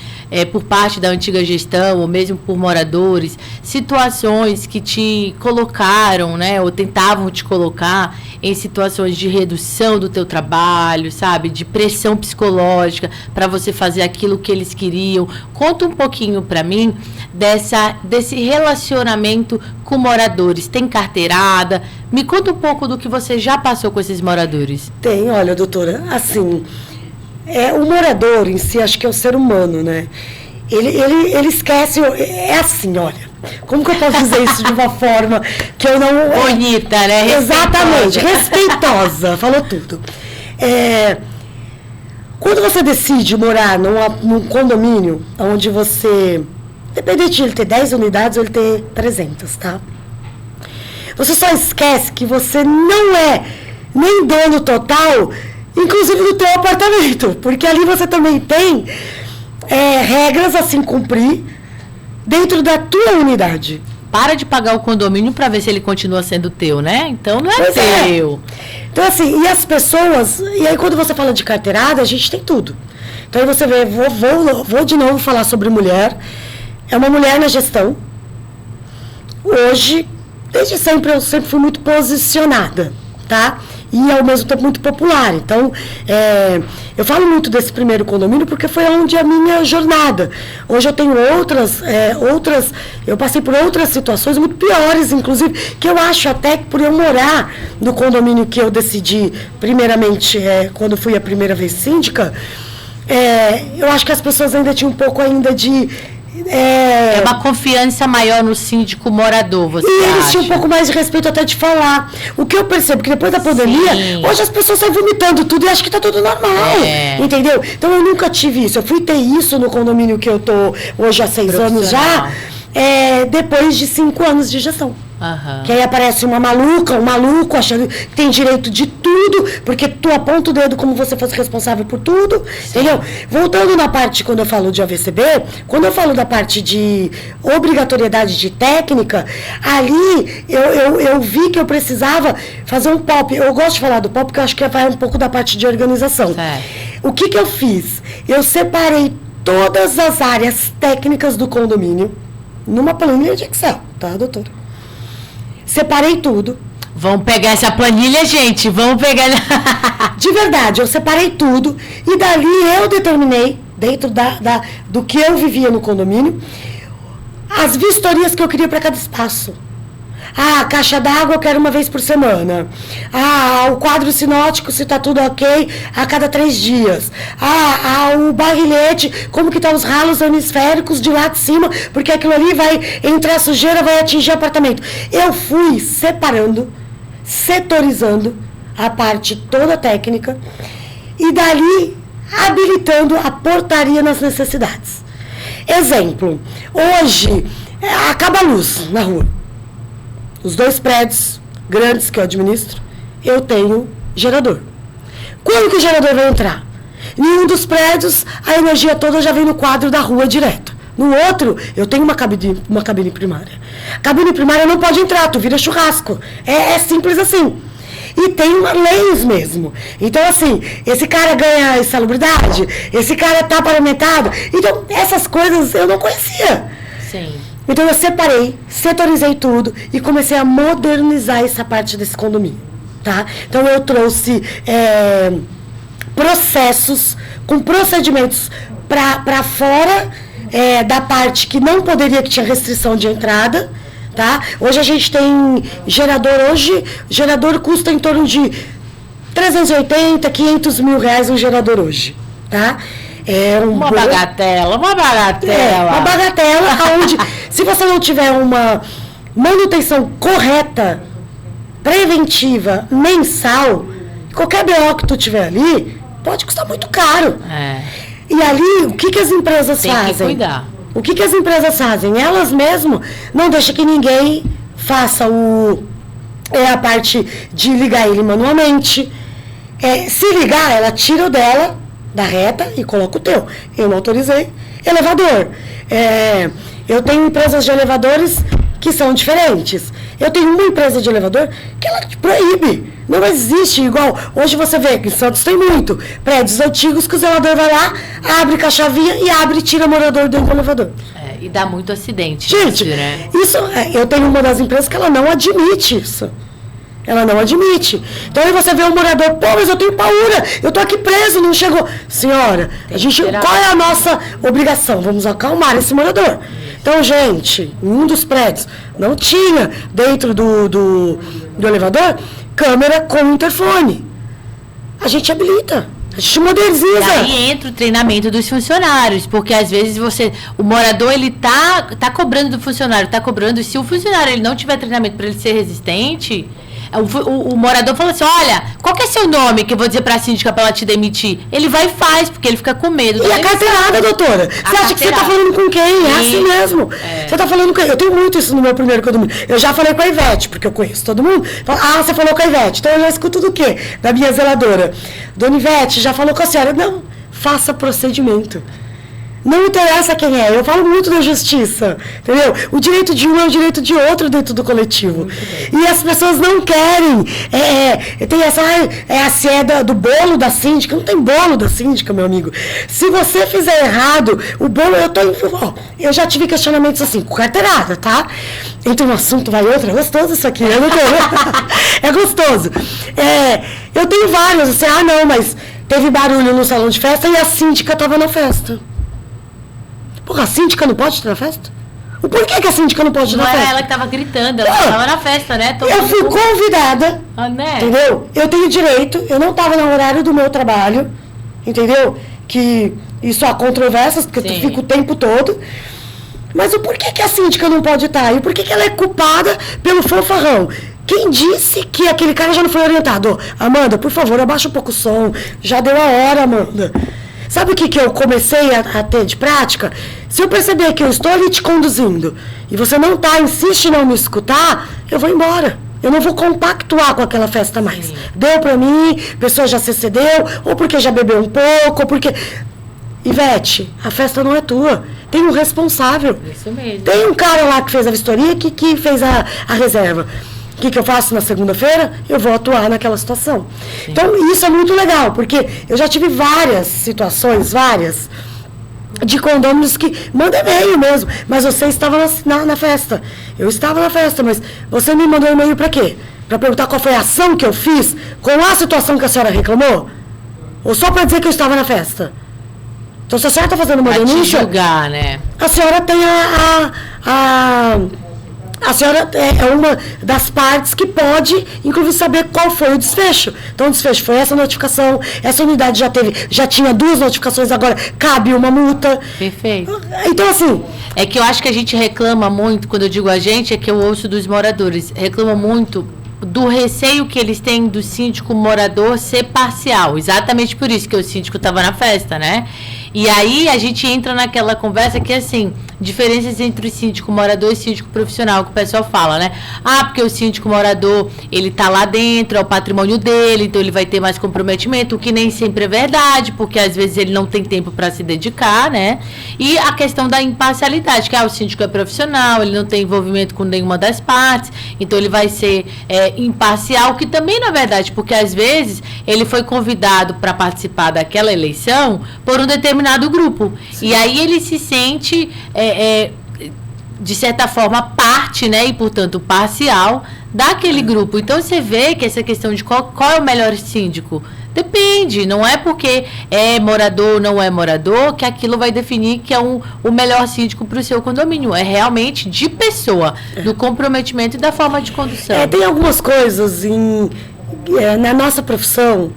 Speaker 2: por parte da antiga gestão, ou mesmo por moradores, situações que te colocaram, né, ou tentavam te colocar em situações de redução do teu trabalho, sabe, de pressão psicológica para você fazer aquilo que eles queriam. Conta um pouquinho para mim desse relacionamento com moradores. Tem carteirada? Me conta um pouco do que você já passou com esses moradores.
Speaker 3: Tem, olha, doutora, assim... o morador em si, acho que é o ser humano, né? Ele esquece, é assim, olha, como que eu posso dizer isso de uma forma que eu não...
Speaker 2: Bonita, né?
Speaker 3: Exatamente, respeitosa, falou tudo. Quando você decide morar num condomínio, onde você, independente de ele ter 10 unidades ou ele ter 300, tá? Você só esquece que você não é nem dono total, inclusive do teu apartamento, porque ali você também tem regras a se cumprir dentro da tua unidade.
Speaker 2: Para de pagar o condomínio para ver se ele continua sendo teu, né? Então não é
Speaker 3: Pois
Speaker 2: teu.
Speaker 3: Então assim, e as pessoas, e aí quando você fala de carteirada, a gente tem tudo. Então aí você vê, vou de novo falar sobre mulher, é uma mulher na gestão. Hoje, desde sempre, eu sempre fui muito posicionada, tá? E ao mesmo tempo muito popular. Então, eu falo muito desse primeiro condomínio porque foi onde a minha jornada. Hoje eu tenho eu passei por outras situações muito piores, inclusive, que eu acho até que por eu morar no condomínio que eu decidi, primeiramente, quando fui a primeira vez síndica, eu acho que as pessoas ainda tinham um pouco ainda de...
Speaker 2: É uma confiança maior no síndico morador, você
Speaker 3: E
Speaker 2: acha?
Speaker 3: eles tinham um pouco mais de respeito até de falar. O que eu percebo que depois da pandemia,
Speaker 2: Sim.
Speaker 3: hoje as pessoas saem vomitando tudo e acham que tá tudo normal. Entendeu? Então eu nunca tive isso. Eu fui ter isso no condomínio que eu tô hoje há 6 anos já, depois de 5 anos de gestão.
Speaker 2: Uhum.
Speaker 3: Que aí aparece um maluco achando que tem direito de tudo, porque tu aponta o dedo como se você fosse responsável por tudo, entendeu? Voltando na parte, quando eu falo de AVCB, quando eu falo da parte de obrigatoriedade de técnica, ali eu vi que eu precisava fazer um POP. Eu gosto de falar do POP, porque eu acho que vai um pouco da parte de organização. O que eu fiz? Eu separei todas as áreas técnicas do condomínio numa planilha de Excel, tá, doutora? Separei tudo.
Speaker 2: Vamos pegar essa planilha, gente. Vamos pegar...
Speaker 3: De verdade, eu separei tudo. E dali eu determinei, dentro do que eu vivia no condomínio, as vistorias que eu queria para cada espaço. A caixa d'água eu quero uma vez por semana. O quadro sinótico, se está tudo ok, a cada 3 dias. O barrilhete, como que estão os ralos hemisféricos de lá de cima, porque aquilo ali vai entrar sujeira, vai atingir o apartamento. Eu fui separando, setorizando a parte toda técnica e dali habilitando a portaria nas necessidades. Exemplo, hoje acaba a luz na rua. Os 2 prédios grandes que eu administro, eu tenho gerador. Quando que o gerador vai entrar? Em um dos prédios, a energia toda já vem no quadro da rua direto. No outro, eu tenho uma cabine primária. Cabine primária não pode entrar, tu vira churrasco. É simples assim. E tem leis mesmo. Então, assim, esse cara ganha insalubridade, esse cara tá paramentado. Então, essas coisas eu não conhecia.
Speaker 2: Sim.
Speaker 3: Então eu separei, setorizei tudo e comecei a modernizar essa parte desse condomínio, tá? Então eu trouxe processos com procedimentos para fora da parte que não poderia, que tinha restrição de entrada, tá? Hoje a gente tem gerador, gerador custa em torno de 380, 500 mil reais um gerador hoje, tá? É
Speaker 2: uma bagatela. Uma
Speaker 3: bagatela onde, se você não tiver uma manutenção correta, preventiva, mensal, qualquer BO que tu tiver ali, pode custar muito caro. E ali, o que as empresas fazem?
Speaker 2: Tem que cuidar.
Speaker 3: O que as empresas fazem? Elas mesmo não deixam que ninguém faça a parte de ligar ele manualmente. Se ligar, ela tira o dela da reta e coloca o teu. Eu não autorizei. Elevador. Eu tenho empresas de elevadores que são diferentes. Eu tenho uma empresa de elevador que ela te proíbe. Não existe igual. Hoje você vê que em Santos tem muito prédios antigos que o zelador vai lá, abre com a chavinha e abre e tira o morador dentro do elevador.
Speaker 2: E dá muito acidente.
Speaker 3: Gente,
Speaker 2: né?
Speaker 3: Eu tenho uma das empresas que ela não admite isso. Ela não admite. Então aí você vê o morador, pô, mas eu tenho paura, eu tô aqui preso, não chegou. Senhora, qual é a nossa obrigação? Vamos acalmar esse morador. Então, gente, em um dos prédios, não tinha dentro do elevador câmera com interfone. A gente habilita. A gente moderniza.
Speaker 2: E aí entra o treinamento dos funcionários, porque às vezes o morador, ele tá cobrando do funcionário, e se o funcionário ele não tiver treinamento para ele ser resistente, o morador fala assim, olha, qual que é seu nome que eu vou dizer pra síndica pra ela te demitir? Ele vai e faz, porque ele fica com medo.
Speaker 3: E a carteirada, doutora? Você acha que você tá falando com quem? É assim mesmo. Você tá falando com quem? Eu tenho muito isso no meu primeiro condomínio. Eu já falei com a Ivete, porque eu conheço todo mundo. Você falou com a Ivete. Então eu já escuto do quê? Da minha zeladora. Dona Ivete, já falou com a senhora. Não, faça procedimento. Não interessa quem é, eu falo muito da justiça, entendeu? O direito de um é o direito de outro dentro do coletivo. E as pessoas não querem. Tem essa do bolo da síndica. Não tem bolo da síndica, meu amigo. Se você fizer errado, o bolo, eu já tive questionamentos assim, com carteirada, tá? Entre um assunto vai outro, é gostoso isso aqui, né? É gostoso. Eu tenho vários, assim, não, mas teve barulho no salão de festa e a síndica estava na festa. Porra, a síndica não pode estar na festa? O porquê que a síndica não pode estar na festa?
Speaker 2: Não era ela que estava gritando, ela estava na festa, né?
Speaker 3: Eu fui convidada,
Speaker 2: né?
Speaker 3: Entendeu? Eu tenho direito, eu não estava no horário do meu trabalho, entendeu? Que isso há controvérsias, porque tu fica o tempo todo. Mas o porquê que a síndica não pode estar? E o porquê que ela é culpada pelo fanfarrão? Quem disse que aquele cara já não foi orientado? Amanda, por favor, abaixa um pouco o som. Já deu a hora, Amanda. Sabe o que eu comecei a ter de prática? Se eu perceber que eu estou ali te conduzindo e você não insiste em não me escutar, eu vou embora. Eu não vou compactuar com aquela festa mais. Sim. Deu pra mim, a pessoa já se excedeu, ou porque já bebeu um pouco, ou porque... Ivete, a festa não é tua. Tem um responsável.
Speaker 2: Isso mesmo.
Speaker 3: Tem um cara lá que fez a vistoria, que fez a reserva. O que eu faço na segunda-feira? Eu vou atuar naquela situação. Sim. Então, isso é muito legal, porque eu já tive várias situações, de condôminos que mandam e-mail mesmo, mas você estava na festa. Eu estava na festa, mas você me mandou e-mail para quê? Para perguntar qual foi a ação que eu fiz com a situação que a senhora reclamou? Ou só para dizer que eu estava na festa? Então, se a senhora está fazendo uma denúncia...
Speaker 2: julgar, né?
Speaker 3: A senhora tem a senhora é uma das partes que pode, inclusive, saber qual foi o desfecho. Então, o desfecho foi essa notificação, essa unidade já tinha 2 notificações, agora cabe uma multa.
Speaker 2: Perfeito.
Speaker 3: Então, assim...
Speaker 2: É que eu acho que a gente reclama muito, quando eu digo a gente, é que eu ouço dos moradores, reclama muito do receio que eles têm do síndico morador ser parcial. Exatamente por isso que o síndico estava na festa, né? E aí a gente entra naquela conversa que, assim, diferenças entre o síndico morador e síndico profissional, que o pessoal fala, né? Porque o síndico morador, ele tá lá dentro, é o patrimônio dele, então ele vai ter mais comprometimento, o que nem sempre é verdade, porque às vezes ele não tem tempo para se dedicar, né? E a questão da imparcialidade, que o síndico é profissional, ele não tem envolvimento com nenhuma das partes, então ele vai ser imparcial, que também não é verdade, porque às vezes ele foi convidado para participar daquela eleição por um determinado grupo. Sim. E aí ele se sente, de certa forma, parte, né, e portanto parcial daquele grupo. Então você vê que essa questão de qual é o melhor síndico, depende, não é porque é morador ou não é morador que aquilo vai definir que é o melhor síndico para o seu condomínio. É realmente de pessoa, do comprometimento e da forma de condução.
Speaker 3: Tem algumas coisas na nossa profissão,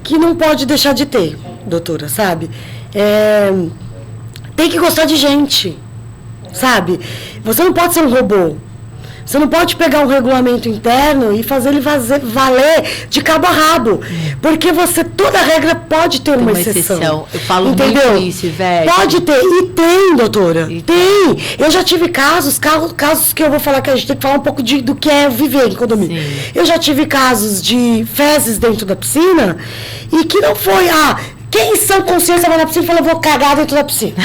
Speaker 3: que não pode deixar de ter, doutora, sabe? Tem que gostar de gente, sabe? Você não pode ser um robô. Você não pode pegar um regulamento interno e fazer ele valer de cabo a rabo. Porque toda regra pode ter uma exceção.
Speaker 2: Eu falo
Speaker 3: entendeu?
Speaker 2: Muito isso, velho.
Speaker 3: Pode ter. E tem, doutora. Tem. Eu já tive casos que eu vou falar que a gente tem que falar um pouco do que é viver em condomínio.
Speaker 2: Sim.
Speaker 3: Eu já tive casos de fezes dentro da piscina e que não foi, quem são consciência vai na piscina e fala, eu vou cagar dentro da piscina.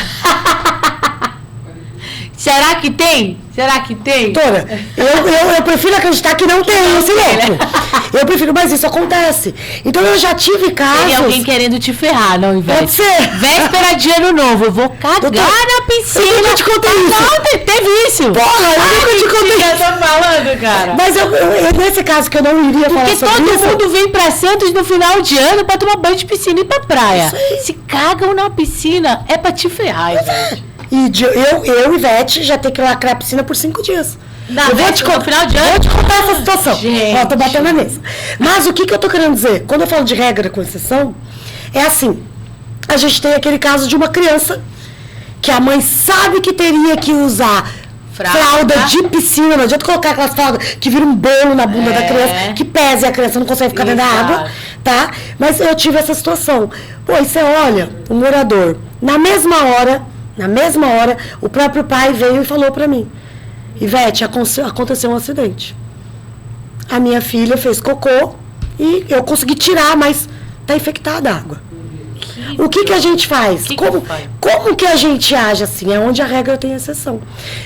Speaker 2: Será que tem? Será que tem?
Speaker 3: Doutora, eu prefiro acreditar que não tem esse louco. Eu prefiro, mas isso acontece. Então eu já tive casos...
Speaker 2: Tem alguém querendo te ferrar, não, Ivete?
Speaker 3: Pode ser.
Speaker 2: Véspera de ano novo, eu vou cagar na piscina.
Speaker 3: Eu nunca te contei isso.
Speaker 2: Não, teve isso.
Speaker 3: Porra, eu nunca te contei isso.
Speaker 2: Eu tô falando, cara.
Speaker 3: Mas nesse caso que eu não iria falar sobre isso...
Speaker 2: Porque todo mundo vem pra Santos no final de ano pra tomar banho de piscina e ir pra praia. Se cagam na piscina, é pra te ferrar, Ivete.
Speaker 3: E eu, Ivete, já tenho que lacrar a piscina por 5 dias.
Speaker 2: Eu vou te contar, final de ano.
Speaker 3: Vou te contar essa situação.
Speaker 2: Gente.
Speaker 3: Ó, tô batendo na mesa. Mas o que eu tô querendo dizer? Quando eu falo de regra com exceção, é assim. A gente tem aquele caso de uma criança que a mãe sabe que teria que usar fralda de piscina. Não adianta colocar aquelas fraldas que viram um bolo na bunda da criança, que pese a criança não consegue ficar dentro da água, tá? Mas eu tive essa situação. Pô, e você olha, o morador, na mesma hora, o próprio pai veio e falou pra mim, Ivete, aconteceu um acidente. A minha filha fez cocô e eu consegui tirar, mas tá infectada a água. O que a gente faz? Como que a gente age assim? É onde a regra tem exceção.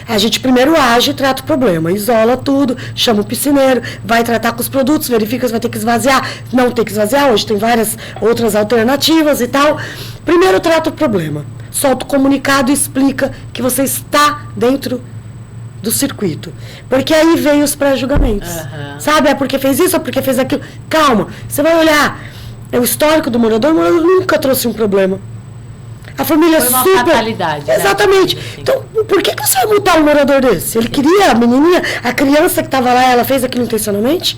Speaker 3: A gente primeiro age e trata o problema. Isola tudo, chama o piscineiro, vai tratar com os produtos, verifica se vai ter que esvaziar. Não tem que esvaziar, hoje tem várias outras alternativas e tal. Primeiro trata o problema. Solta o comunicado e explica que você está dentro do circuito. Porque aí vem os pré-julgamentos. Sabe? É porque fez isso, é porque fez aquilo. Calma, você vai olhar o histórico do morador, o morador nunca trouxe um problema. A família
Speaker 2: foi uma
Speaker 3: super...
Speaker 2: fatalidade.
Speaker 3: Exatamente. Né? Então, por que você vai multar um morador desse? Ele queria, a menininha, a criança que estava lá, ela fez aquilo intencionalmente?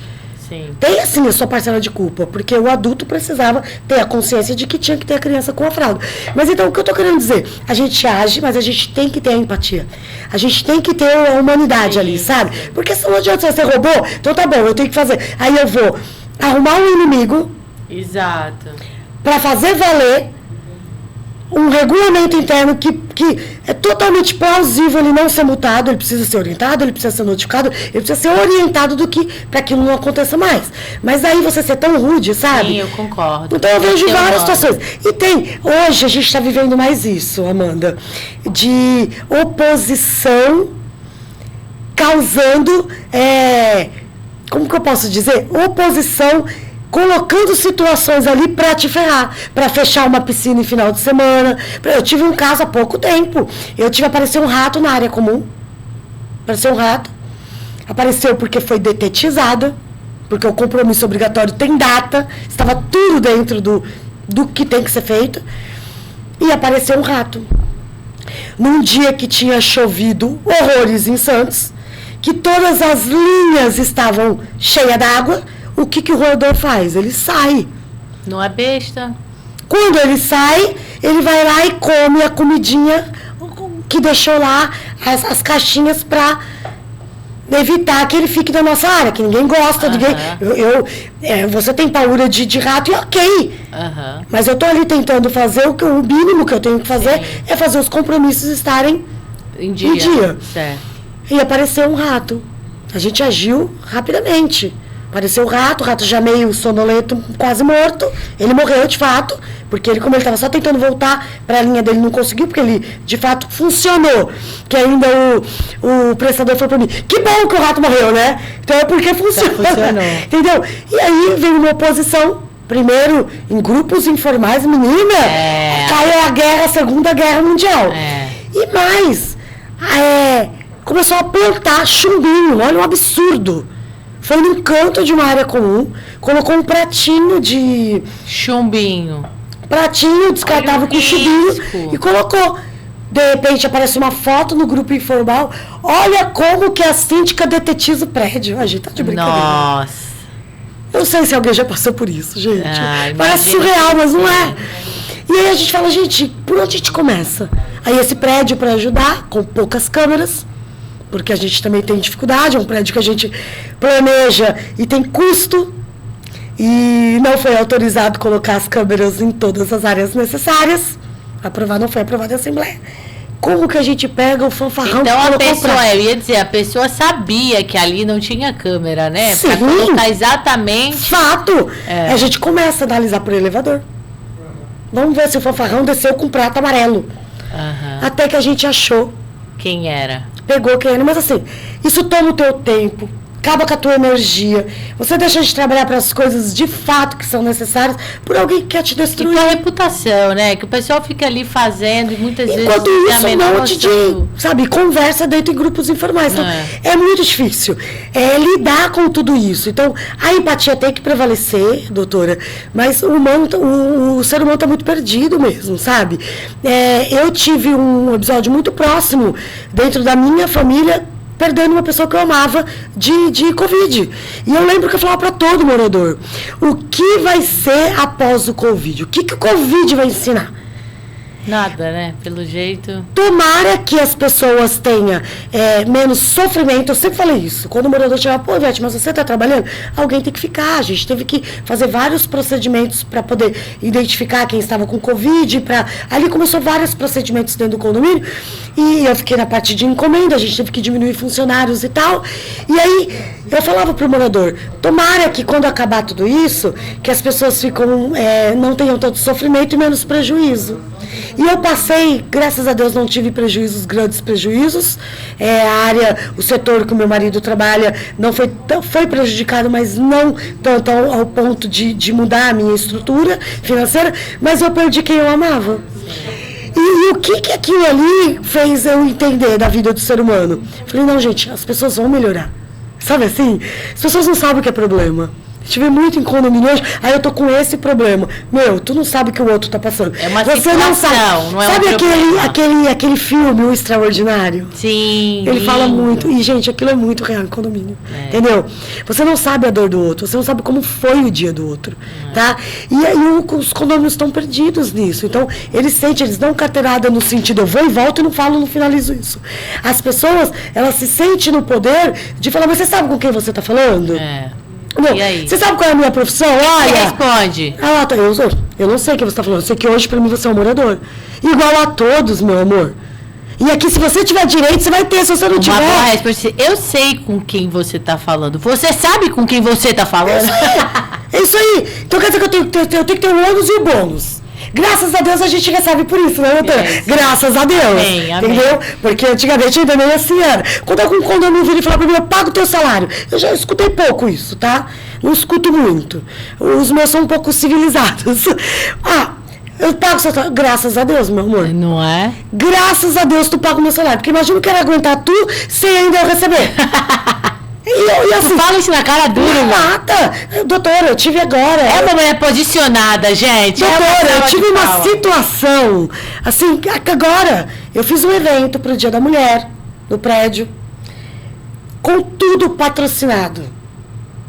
Speaker 2: Sim.
Speaker 3: Tem, assim, a sua parcela de culpa, porque o adulto precisava ter a consciência de que tinha que ter a criança com a fralda. Mas então, o que eu estou querendo dizer? A gente age, mas a gente tem que ter a empatia. A gente tem que ter a humanidade ali, sabe? Porque senão não adianta você ser robô, então tá bom, eu tenho que fazer. Aí eu vou arrumar um inimigo.
Speaker 2: Exato.
Speaker 3: Para fazer valer um regulamento interno que é totalmente plausível ele não ser multado, ele precisa ser orientado, ele precisa ser notificado, ele precisa ser orientado do que para que não aconteça mais. Mas aí você ser tão rude, sabe?
Speaker 2: Sim, eu concordo.
Speaker 3: Então eu vejo várias situações. E tem, hoje a gente está vivendo mais isso, Amanda, de oposição causando, como que eu posso dizer? Oposição colocando situações ali para te ferrar, para fechar uma piscina em final de semana. Eu tive um caso há pouco tempo. Apareceu um rato na área comum. Apareceu um rato. Apareceu porque foi detetizada, porque o compromisso obrigatório tem data, estava tudo dentro do que tem que ser feito. E apareceu um rato. Num dia que tinha chovido horrores em Santos, que todas as linhas estavam cheias d'água. O que o roedor faz? Ele sai.
Speaker 2: Não é besta.
Speaker 3: Quando ele sai, ele vai lá e come a comidinha que deixou lá, as caixinhas para evitar que ele fique na nossa área, que ninguém gosta. Você tem paura de rato e ok. Mas eu tô ali tentando fazer o mínimo que eu tenho que fazer. Sim. É fazer os compromissos estarem em dia.
Speaker 2: Certo.
Speaker 3: E apareceu um rato. A gente agiu rapidamente. Apareceu o rato já meio sonolento, quase morto. Ele morreu, de fato, porque como ele estava só tentando voltar para a linha dele, não conseguiu, porque ele, de fato, funcionou. Que ainda o prestador falou para mim, que bom que o rato morreu, né? Então é porque funcionou. Entendeu? E aí veio uma oposição, primeiro em grupos informais, menina, caiu a Segunda Guerra Mundial. E mais, começou a plantar chumbinho, olha um absurdo. Foi num canto de uma área comum, colocou um pratinho de...
Speaker 2: chumbinho.
Speaker 3: Pratinho descartável com chumbinho e colocou. De repente aparece uma foto no grupo informal. Olha como que a síndica detetiza o prédio. A gente tá de brincadeira.
Speaker 2: Nossa.
Speaker 3: Eu não sei se alguém já passou por isso, gente. Parece
Speaker 2: imagina
Speaker 3: surreal, mas não é. E aí a gente fala, gente, por onde a gente começa? Aí esse prédio para ajudar, com poucas câmeras, porque a gente também tem dificuldade, é um prédio que a gente planeja e tem custo, e não foi autorizado colocar as câmeras em todas as áreas necessárias. Não foi aprovado em Assembleia. Como que a gente pega o fanfarrão
Speaker 2: então
Speaker 3: que
Speaker 2: a
Speaker 3: colocou
Speaker 2: pessoa,
Speaker 3: pra...
Speaker 2: eu ia dizer, a pessoa sabia que ali não tinha câmera, né?
Speaker 3: Sim.
Speaker 2: Pra colocar exatamente.
Speaker 3: Fato! A gente começa a analisar por elevador. Vamos ver se o fanfarrão desceu com prato amarelo. Até que a gente achou.
Speaker 2: Quem era?
Speaker 3: Pegou quem era. Mas assim, isso toma o teu tempo. Acaba com a tua energia. Você deixa de trabalhar para as coisas de fato que são necessárias por alguém que quer te destruir.
Speaker 2: E com a reputação, né? Que o pessoal fica ali fazendo e muitas
Speaker 3: Enquanto
Speaker 2: vezes...
Speaker 3: isso, um monte de, sabe, conversa dentro de grupos informais. Então, é muito difícil lidar com tudo isso. Então, a empatia tem que prevalecer, doutora, mas o ser humano está muito perdido mesmo, sabe? Eu tive um episódio muito próximo dentro da minha família, perdendo uma pessoa que eu amava de Covid. E eu lembro que eu falava para todo morador, o que vai ser após o Covid? O que o Covid vai ensinar?
Speaker 2: Nada, né? Pelo jeito...
Speaker 3: Tomara que as pessoas tenham menos sofrimento. Eu sempre falei isso. Quando o morador chegava, pô, Ivete, mas você está trabalhando? Alguém tem que ficar. A gente teve que fazer vários procedimentos para poder identificar quem estava com Covid. Ali começou vários procedimentos dentro do condomínio. E eu fiquei na parte de encomenda. A gente teve que diminuir funcionários e tal. E aí eu falava para o morador, tomara que quando acabar tudo isso, que as pessoas não tenham tanto sofrimento e menos prejuízo. E eu passei, graças a Deus, não tive grandes prejuízos. O setor que o meu marido trabalha não foi prejudicado, mas não tanto ao ponto de mudar a minha estrutura financeira, mas eu perdi quem eu amava. E o que aquilo ali fez eu entender da vida do ser humano? Falei, não, gente, as pessoas vão melhorar. Sabe assim? As pessoas não sabem o que é problema. A gente vê muito em condomínio hoje, aí eu tô com esse problema. Meu, tu não sabe o que o outro tá passando.
Speaker 2: É uma
Speaker 3: Você
Speaker 2: situação,
Speaker 3: não sabe.
Speaker 2: não é
Speaker 3: Sabe
Speaker 2: um
Speaker 3: aquele filme, O Extraordinário?
Speaker 2: Sim.
Speaker 3: Ele fala muito. E, gente, aquilo é muito real em condomínio. Entendeu? Você não sabe a dor do outro, você não sabe como foi o dia do outro. Tá? E aí os condomínios estão perdidos nisso. Então, eles dão carteirada no sentido, eu vou e volto e não falo, não finalizo isso. As pessoas, elas se sentem no poder de falar, mas você sabe com quem você tá falando? Meu,
Speaker 2: e aí?
Speaker 3: Você sabe qual é a minha profissão? Olha.
Speaker 2: Responde.
Speaker 3: Eu não sei o que você está falando. Eu sei que hoje, para mim, você é um morador. Igual a todos, meu amor. E aqui, se você tiver direito, você vai ter. Se você não tiver...
Speaker 2: Eu sei com quem você está falando. Você sabe com quem você está falando?
Speaker 3: É isso aí. Então, quer dizer que eu tenho que ter o ônus e o bônus. Graças a Deus a gente recebe por isso, né, doutora? Graças a Deus.
Speaker 2: Amém.
Speaker 3: Entendeu? Porque antigamente ainda nem assim era. Quando algum condomínio vira e fala pra mim, eu pago o teu salário. Eu já escutei pouco isso, tá? Não escuto muito. Os meus são um pouco civilizados. Eu pago o seu salário. Graças a Deus, meu amor.
Speaker 2: Não é?
Speaker 3: Graças a Deus tu paga o meu salário. Porque imagina que eu quero aguentar tu sem ainda eu receber. E assim,
Speaker 2: tu fala isso na cara dura,
Speaker 3: não mata. Doutora, eu tive agora.
Speaker 2: É uma mulher posicionada, gente.
Speaker 3: Doutora, eu tive uma situação, assim, agora, eu fiz um evento pro Dia da Mulher, no prédio, com tudo patrocinado.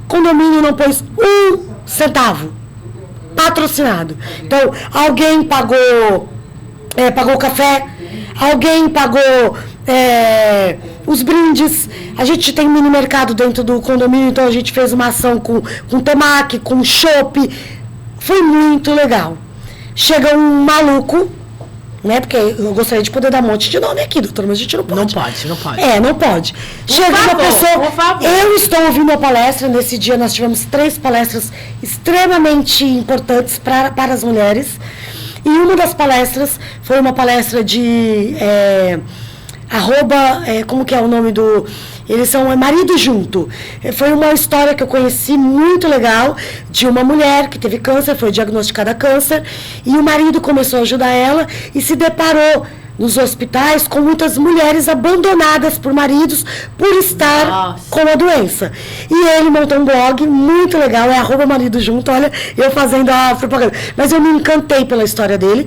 Speaker 3: Condomínio não pôs um centavo. Patrocinado. Então, alguém pagou café, alguém pagou os brindes. A gente tem mini mercado dentro do condomínio, então a gente fez uma ação com temaki, com chopp. Foi muito legal. Chega um maluco, né? Porque eu gostaria de poder dar um monte de nome aqui, doutora, mas a gente não pode.
Speaker 2: Não pode.
Speaker 3: Não pode. Chega uma pessoa. Eu estou ouvindo a palestra. Nesse dia nós tivemos 3 palestras extremamente importantes para as mulheres. E uma das palestras foi uma palestra de como que é o nome do... Eles são marido junto. Foi uma história que eu conheci muito legal, de uma mulher que teve câncer, foi diagnosticada câncer, e o marido começou a ajudar ela e se deparou nos hospitais com muitas mulheres abandonadas por maridos por estar com a doença. E ele montou um blog muito legal, é @marido junto, olha, eu fazendo a propaganda. Mas eu me encantei pela história dele.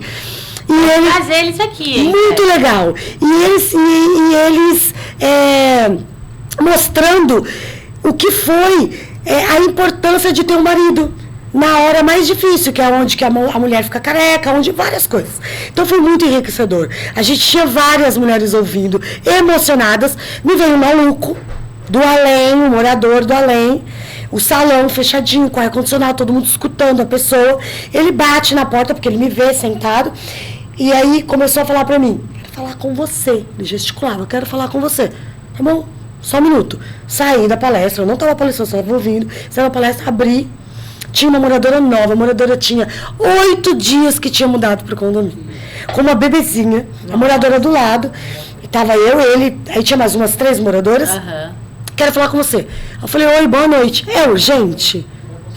Speaker 3: E
Speaker 2: trazer eles aqui.
Speaker 3: Muito legal. E eles mostrando o que foi a importância de ter um marido na hora mais difícil, que é onde que a mulher fica careca, onde várias coisas. Então foi muito enriquecedor. A gente tinha várias mulheres ouvindo, emocionadas. Me veio um maluco do além, um morador do além, o salão fechadinho, com ar-condicionado, todo mundo escutando a pessoa. Ele bate na porta, porque ele me vê sentado, e aí começou a falar pra mim, quero falar com você. Ele gesticulava, quero falar com você. Tá bom, só um minuto. Saí da palestra, eu não estava palestrando, eu estava ouvindo. Saí da palestra, abri, tinha uma moradora nova, a moradora tinha 8 dias que tinha mudado pro condomínio. Com uma bebezinha, a moradora do lado, tava eu, ele, aí tinha mais umas 3 moradoras. Quero falar com você. Eu falei, oi, boa noite. É urgente?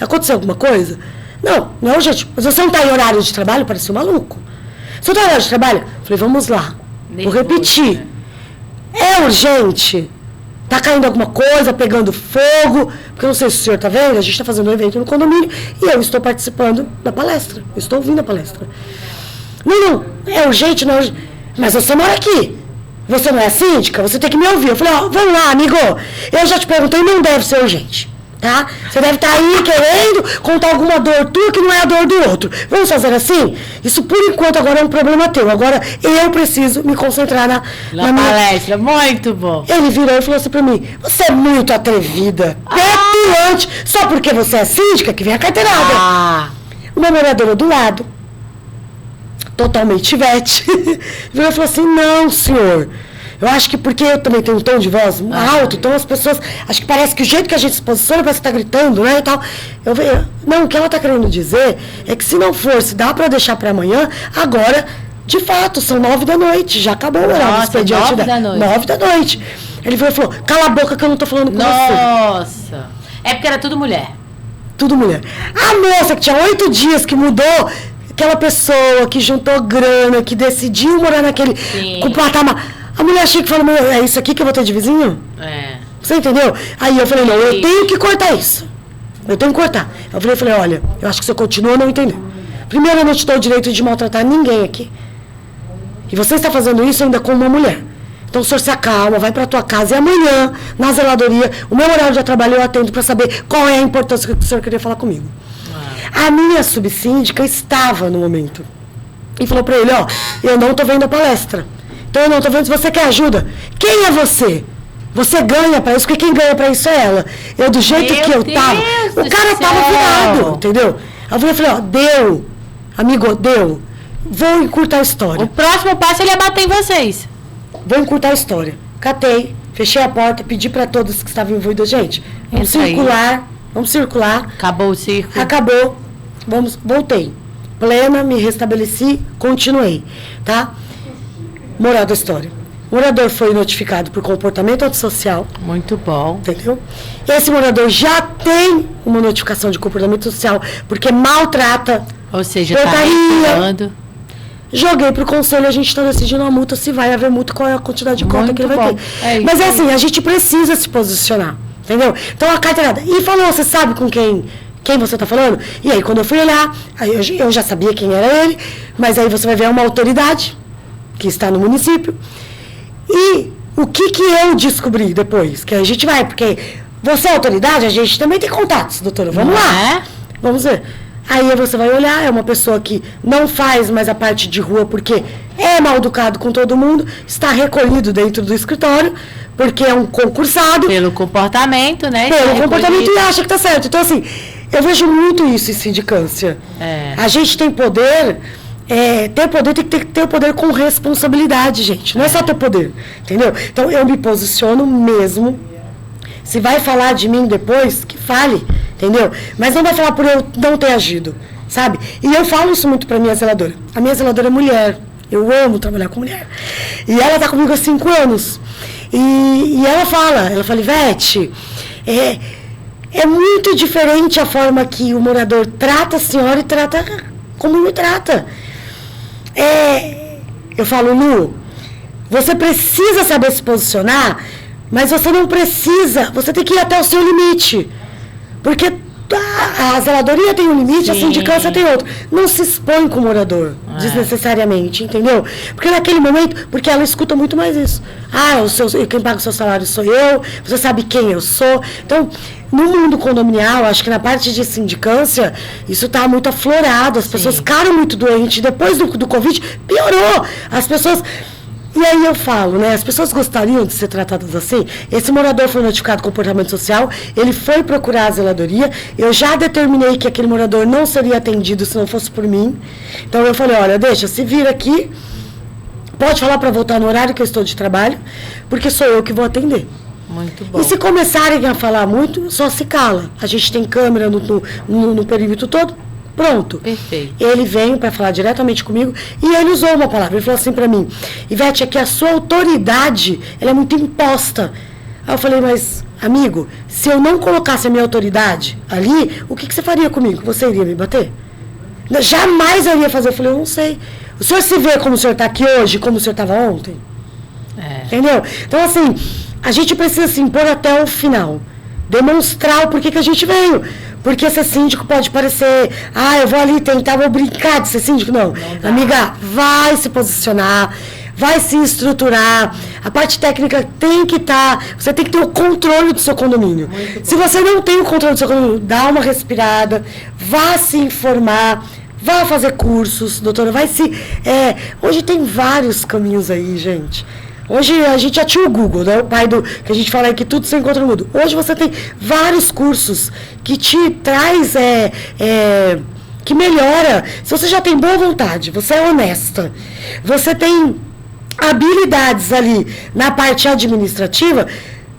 Speaker 3: Aconteceu alguma coisa? Não, não é urgente. Mas você não está em horário de trabalho? Parecia um maluco. Você não está em horário de trabalho? Eu falei, vamos lá. Vou repetir. É urgente? Tá caindo alguma coisa, pegando fogo? Porque eu não sei se o senhor está vendo, a gente está fazendo um evento no condomínio e eu estou participando da palestra. Eu estou ouvindo a palestra. Não, é urgente, não é urgente. Mas você mora aqui. Você não é síndica? Você tem que me ouvir. Eu falei, vamos lá, amigo. Eu já te perguntei, não deve ser urgente, tá? Você deve estar aí querendo contar alguma dor tua que não é a dor do outro. Vamos fazer assim? Isso, por enquanto, agora é um problema teu. Agora, eu preciso me concentrar na
Speaker 2: palestra. Muito bom.
Speaker 3: Ele virou e falou assim pra mim, você é muito atrevida, petulante, só porque você é síndica que vem a carteirada. Uma moradora do lado, totalmente Ivete, virou e falou assim, não, senhor, eu acho que porque eu também tenho um tom de voz alto, então as pessoas, acho que parece que o jeito que a gente se posiciona parece que tá gritando, né, e tal. Não, o que ela tá querendo dizer é que se não for, se dá para deixar para amanhã, agora, de fato, são 9 da noite, já acabou o horário do expediente. 9 da noite. Ele virou e falou, cala a boca que eu não tô falando com você.
Speaker 2: Nossa, é porque era tudo mulher.
Speaker 3: Tudo mulher. A moça que tinha 8 dias, que mudou, aquela pessoa que juntou grana, que decidiu morar naquele patamar. A mulher chique falou, é isso aqui que eu vou ter de vizinho? Você entendeu? Aí eu falei, não, eu tenho que cortar isso. Eu tenho que cortar. Eu falei, olha, eu acho que você continua não entendendo. Primeiro, eu não te dou o direito de maltratar ninguém aqui. E você está fazendo isso ainda com uma mulher. Então o senhor se acalma, vai para a tua casa e amanhã, na zeladoria, o meu horário de trabalho eu atendo para saber qual é a importância que o senhor queria falar comigo. A minha subsíndica estava no momento. E falou para ele, eu não estou vendo a palestra. Então eu não estou vendo se você quer ajuda. Quem é você? Você ganha para isso, porque quem ganha para isso é ela. Eu, do jeito que eu tava, o cara tava virado, entendeu? Eu falei, deu, amigo, deu. Vou encurtar a história.
Speaker 2: O próximo passo ele ia bater em vocês.
Speaker 3: Vou encurtar a história. Catei, fechei a porta, pedi para todos que estavam envolvidos, gente, vamos circular.
Speaker 2: Acabou o circo.
Speaker 3: Acabou. Voltei. Plena, me restabeleci, continuei, tá? Moral da história. O morador foi notificado por comportamento antissocial.
Speaker 2: Muito bom.
Speaker 3: Entendeu? Esse morador já tem uma notificação de comportamento social, porque maltrata.
Speaker 2: Ou seja,
Speaker 3: portaria. Joguei pro conselho, a gente está decidindo a multa, se vai haver multa, qual é a quantidade de cota que ele vai ter. Mas é assim, a gente precisa se posicionar, entendeu? Então a carteirada. E falou, você sabe com quem você está falando? E aí quando eu fui olhar, aí eu já sabia quem era ele, mas aí você vai ver uma autoridade que está no município. E o que eu descobri depois? Que a gente vai, porque você é autoridade, a gente também tem contatos, doutora. Vamos lá. Vamos ver. Aí você vai olhar, é uma pessoa que não faz mais a parte de rua porque é mal educado com todo mundo, está recolhido dentro do escritório, porque é um concursado.
Speaker 2: Pelo comportamento, né?
Speaker 3: Pelo comportamento e acha que tá certo. Então, assim, eu vejo muito isso em sindicância. A gente tem poder, ter poder tem que ter o poder com responsabilidade, gente. Não é só ter poder, entendeu? Então, eu me posiciono mesmo. Se vai falar de mim depois, que fale, entendeu? Mas não vai falar por eu não ter agido, sabe? E eu falo isso muito pra minha zeladora. A minha zeladora é mulher. Eu amo trabalhar com mulher. E ela tá comigo há 5 anos. E ela fala, Ivete, é muito diferente a forma que o morador trata a senhora e trata como me trata. Eu falo, Lu, você precisa saber se posicionar, mas você não precisa, você tem que ir até o seu limite. Porque A zeladoria tem um limite,
Speaker 2: Sim.
Speaker 3: a sindicância tem outro. Não se expõe com o morador, desnecessariamente, entendeu? Porque naquele momento, porque ela escuta muito mais isso. Quem paga o seu salário sou eu, você sabe quem eu sou. Então, no mundo condominial, acho que na parte de sindicância, isso está muito aflorado, as pessoas ficaram muito doentes. Depois do Covid, piorou. As pessoas... E aí eu falo, né, as pessoas gostariam de ser tratadas assim. Esse morador foi notificado de comportamento social, ele foi procurar a zeladoria, eu já determinei que aquele morador não seria atendido se não fosse por mim. Então eu falei, olha, se vira aqui, pode falar para voltar no horário que eu estou de trabalho, porque sou eu que vou atender.
Speaker 2: Muito bom.
Speaker 3: E se começarem a falar muito, só se cala. A gente tem câmera no perímetro todo. Pronto.
Speaker 2: Perfeito.
Speaker 3: Ele veio para falar diretamente comigo e ele usou uma palavra. Ele falou assim para mim, Ivete, é que a sua autoridade, ela é muito imposta. Aí eu falei, mas, amigo, se eu não colocasse a minha autoridade ali, o que você faria comigo? Você iria me bater? Jamais eu iria fazer. Eu falei, eu não sei. O senhor se vê como o senhor está aqui hoje, como o senhor estava ontem? Entendeu? Então, assim, a gente precisa se impor até o final. Demonstrar o porquê que a gente veio. Porque ser síndico pode parecer, eu vou ali tentar, vou brincar de ser síndico. Não. Amiga, vai se posicionar, vai se estruturar. A parte técnica tem que estar, você tem que ter o controle do seu condomínio. Se você não tem o controle do seu condomínio, dá uma respirada, vá se informar, vá fazer cursos, doutora, hoje tem vários caminhos aí, gente. Hoje a gente já tinha o Google, né? O pai que a gente fala aí que tudo se encontra no mundo. Hoje você tem vários cursos que te traz, que melhora. Se você já tem boa vontade, você é honesta, você tem habilidades ali na parte administrativa,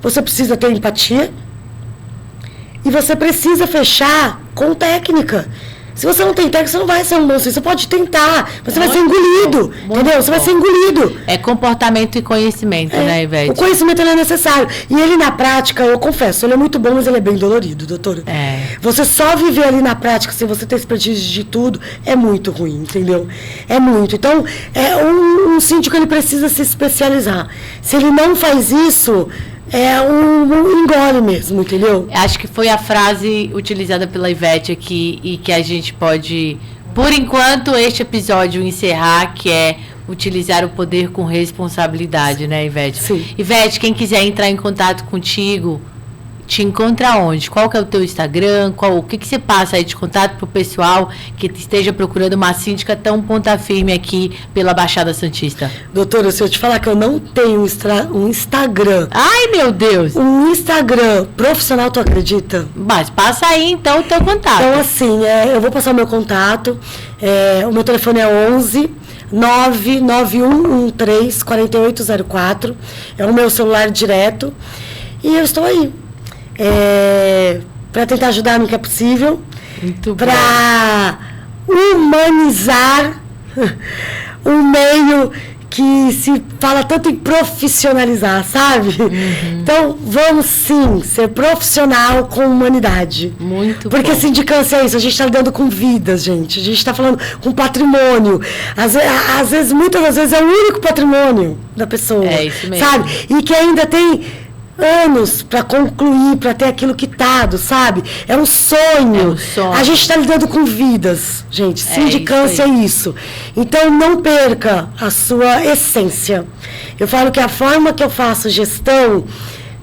Speaker 3: você precisa ter empatia e você precisa fechar com técnica. Se você não tem técnica, você não vai ser um bom síndico. Você pode tentar, mas você vai ser engolido, entendeu? Você vai ser engolido.
Speaker 2: É comportamento e conhecimento, né, Ivete?
Speaker 3: O conhecimento ele é necessário. E ele, na prática, eu confesso, ele é muito bom, mas ele é bem dolorido, doutora. Você só viver ali na prática, sem você ter expertise de tudo, é muito ruim, entendeu? É muito. Então, um síndico, ele precisa se especializar. Se ele não faz isso... um engole mesmo, entendeu?
Speaker 2: Acho que foi a frase utilizada pela Ivete aqui e que a gente pode, por enquanto, este episódio encerrar, que é utilizar o poder com responsabilidade, né, Ivete?
Speaker 3: Sim.
Speaker 2: Ivete, quem quiser entrar em contato contigo, te encontra onde? Qual que é o teu Instagram? O que você passa aí de contato pro pessoal que esteja procurando uma síndica tão ponta firme aqui pela Baixada Santista?
Speaker 3: Doutora, se eu te falar que eu não tenho um Instagram...
Speaker 2: Ai, meu Deus!
Speaker 3: Um Instagram profissional, tu acredita?
Speaker 2: Mas passa aí, então, o teu contato.
Speaker 3: Então, assim, eu vou passar o meu contato. O meu telefone é 11 99113 4804. É o meu celular direto. E eu estou aí. Para tentar ajudar no que é possível, para humanizar um meio que se fala tanto em profissionalizar, sabe? Então, vamos sim ser profissional com humanidade.
Speaker 2: Muito
Speaker 3: Porque
Speaker 2: bom.
Speaker 3: sindicância é isso, a gente está lidando com vidas, gente. A gente está falando com patrimônio. Às vezes, muitas das vezes, é o único patrimônio da pessoa.
Speaker 2: É isso mesmo.
Speaker 3: Sabe? E que ainda tem anos para concluir, para ter aquilo quitado, sabe? É um sonho. A gente está lidando com vidas, gente. Sindicância é isso. Então, não perca a sua essência. Eu falo que a forma que eu faço gestão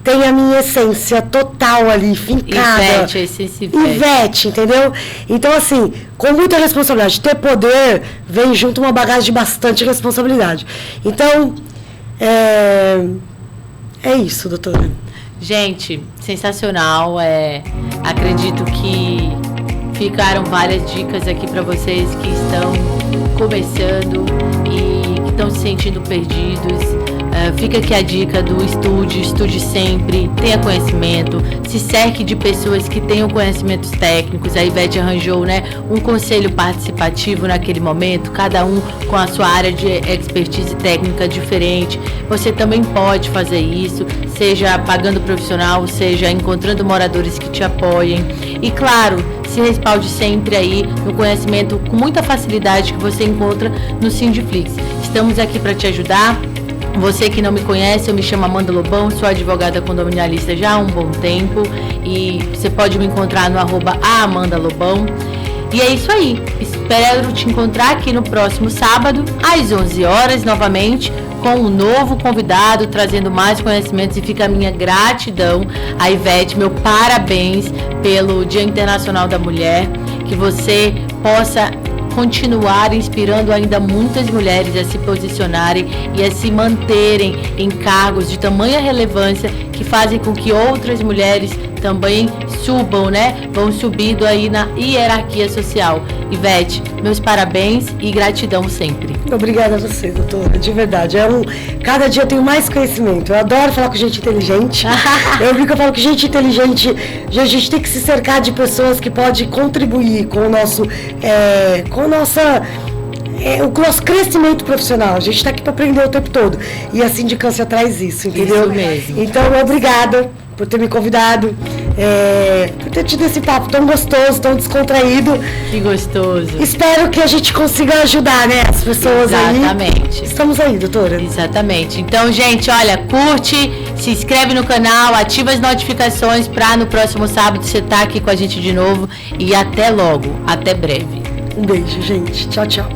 Speaker 3: tem a minha essência total ali, fincada.
Speaker 2: Ivete, a essência Ivete.
Speaker 3: Ivete, entendeu? Então, assim, com muita responsabilidade. Ter poder vem junto uma bagagem de bastante responsabilidade. Então, é isso, doutora.
Speaker 2: Gente, sensacional. Acredito que ficaram várias dicas aqui para vocês que estão começando e que estão se sentindo perdidos. Fica aqui a dica do estude sempre, tenha conhecimento, se cerque de pessoas que tenham conhecimentos técnicos. A Ivete arranjou, né, um conselho participativo naquele momento, cada um com a sua área de expertise técnica diferente. Você também pode fazer isso, seja pagando profissional, seja encontrando moradores que te apoiem. E claro, se respalde sempre aí no conhecimento com muita facilidade que você encontra no Sindiflix. Estamos aqui para te ajudar. Você que não me conhece, eu me chamo Amanda Lobão, sou advogada condominialista já há um bom tempo e você pode me encontrar no @AmandaLobão. E é isso aí, espero te encontrar aqui no próximo sábado, às 11 horas, novamente, com um novo convidado, trazendo mais conhecimentos, e fica a minha gratidão a Ivete, meu parabéns pelo Dia Internacional da Mulher, que você possa continuar inspirando ainda muitas mulheres a se posicionarem e a se manterem em cargos de tamanha relevância que fazem com que outras mulheres também subam, né? Vão subindo aí na hierarquia social. Ivete, meus parabéns e gratidão sempre.
Speaker 3: Obrigada a você, doutora, de verdade. Cada dia eu tenho mais conhecimento. Eu adoro falar com gente inteligente. Eu falo que gente inteligente, a gente tem que se cercar de pessoas que podem contribuir com o nosso crescimento profissional. A gente está aqui para aprender o tempo todo. E a sindicância traz isso, entendeu?
Speaker 2: Isso mesmo.
Speaker 3: Então, obrigada por ter me convidado, por ter tido esse papo tão gostoso, tão descontraído.
Speaker 2: Que gostoso.
Speaker 3: Espero que a gente consiga ajudar, né, as pessoas aí.
Speaker 2: Exatamente.
Speaker 3: Estamos aí, doutora.
Speaker 2: Exatamente. Então, gente, olha, curte, se inscreve no canal, ativa as notificações para no próximo sábado você estar aqui com a gente de novo. E até logo, até breve.
Speaker 3: Um beijo, gente. Tchau, tchau.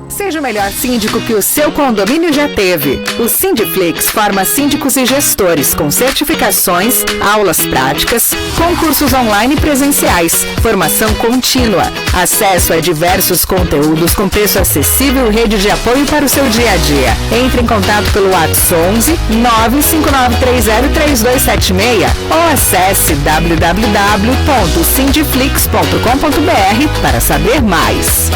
Speaker 1: Seja o melhor síndico que o seu condomínio já teve. O Sindiflix forma síndicos e gestores com certificações, aulas práticas, concursos online e presenciais, formação contínua, acesso a diversos conteúdos com preço acessível e rede de apoio para o seu dia a dia. Entre em contato pelo WhatsApp 11 959303276 ou acesse www.sindiflix.com.br para saber mais.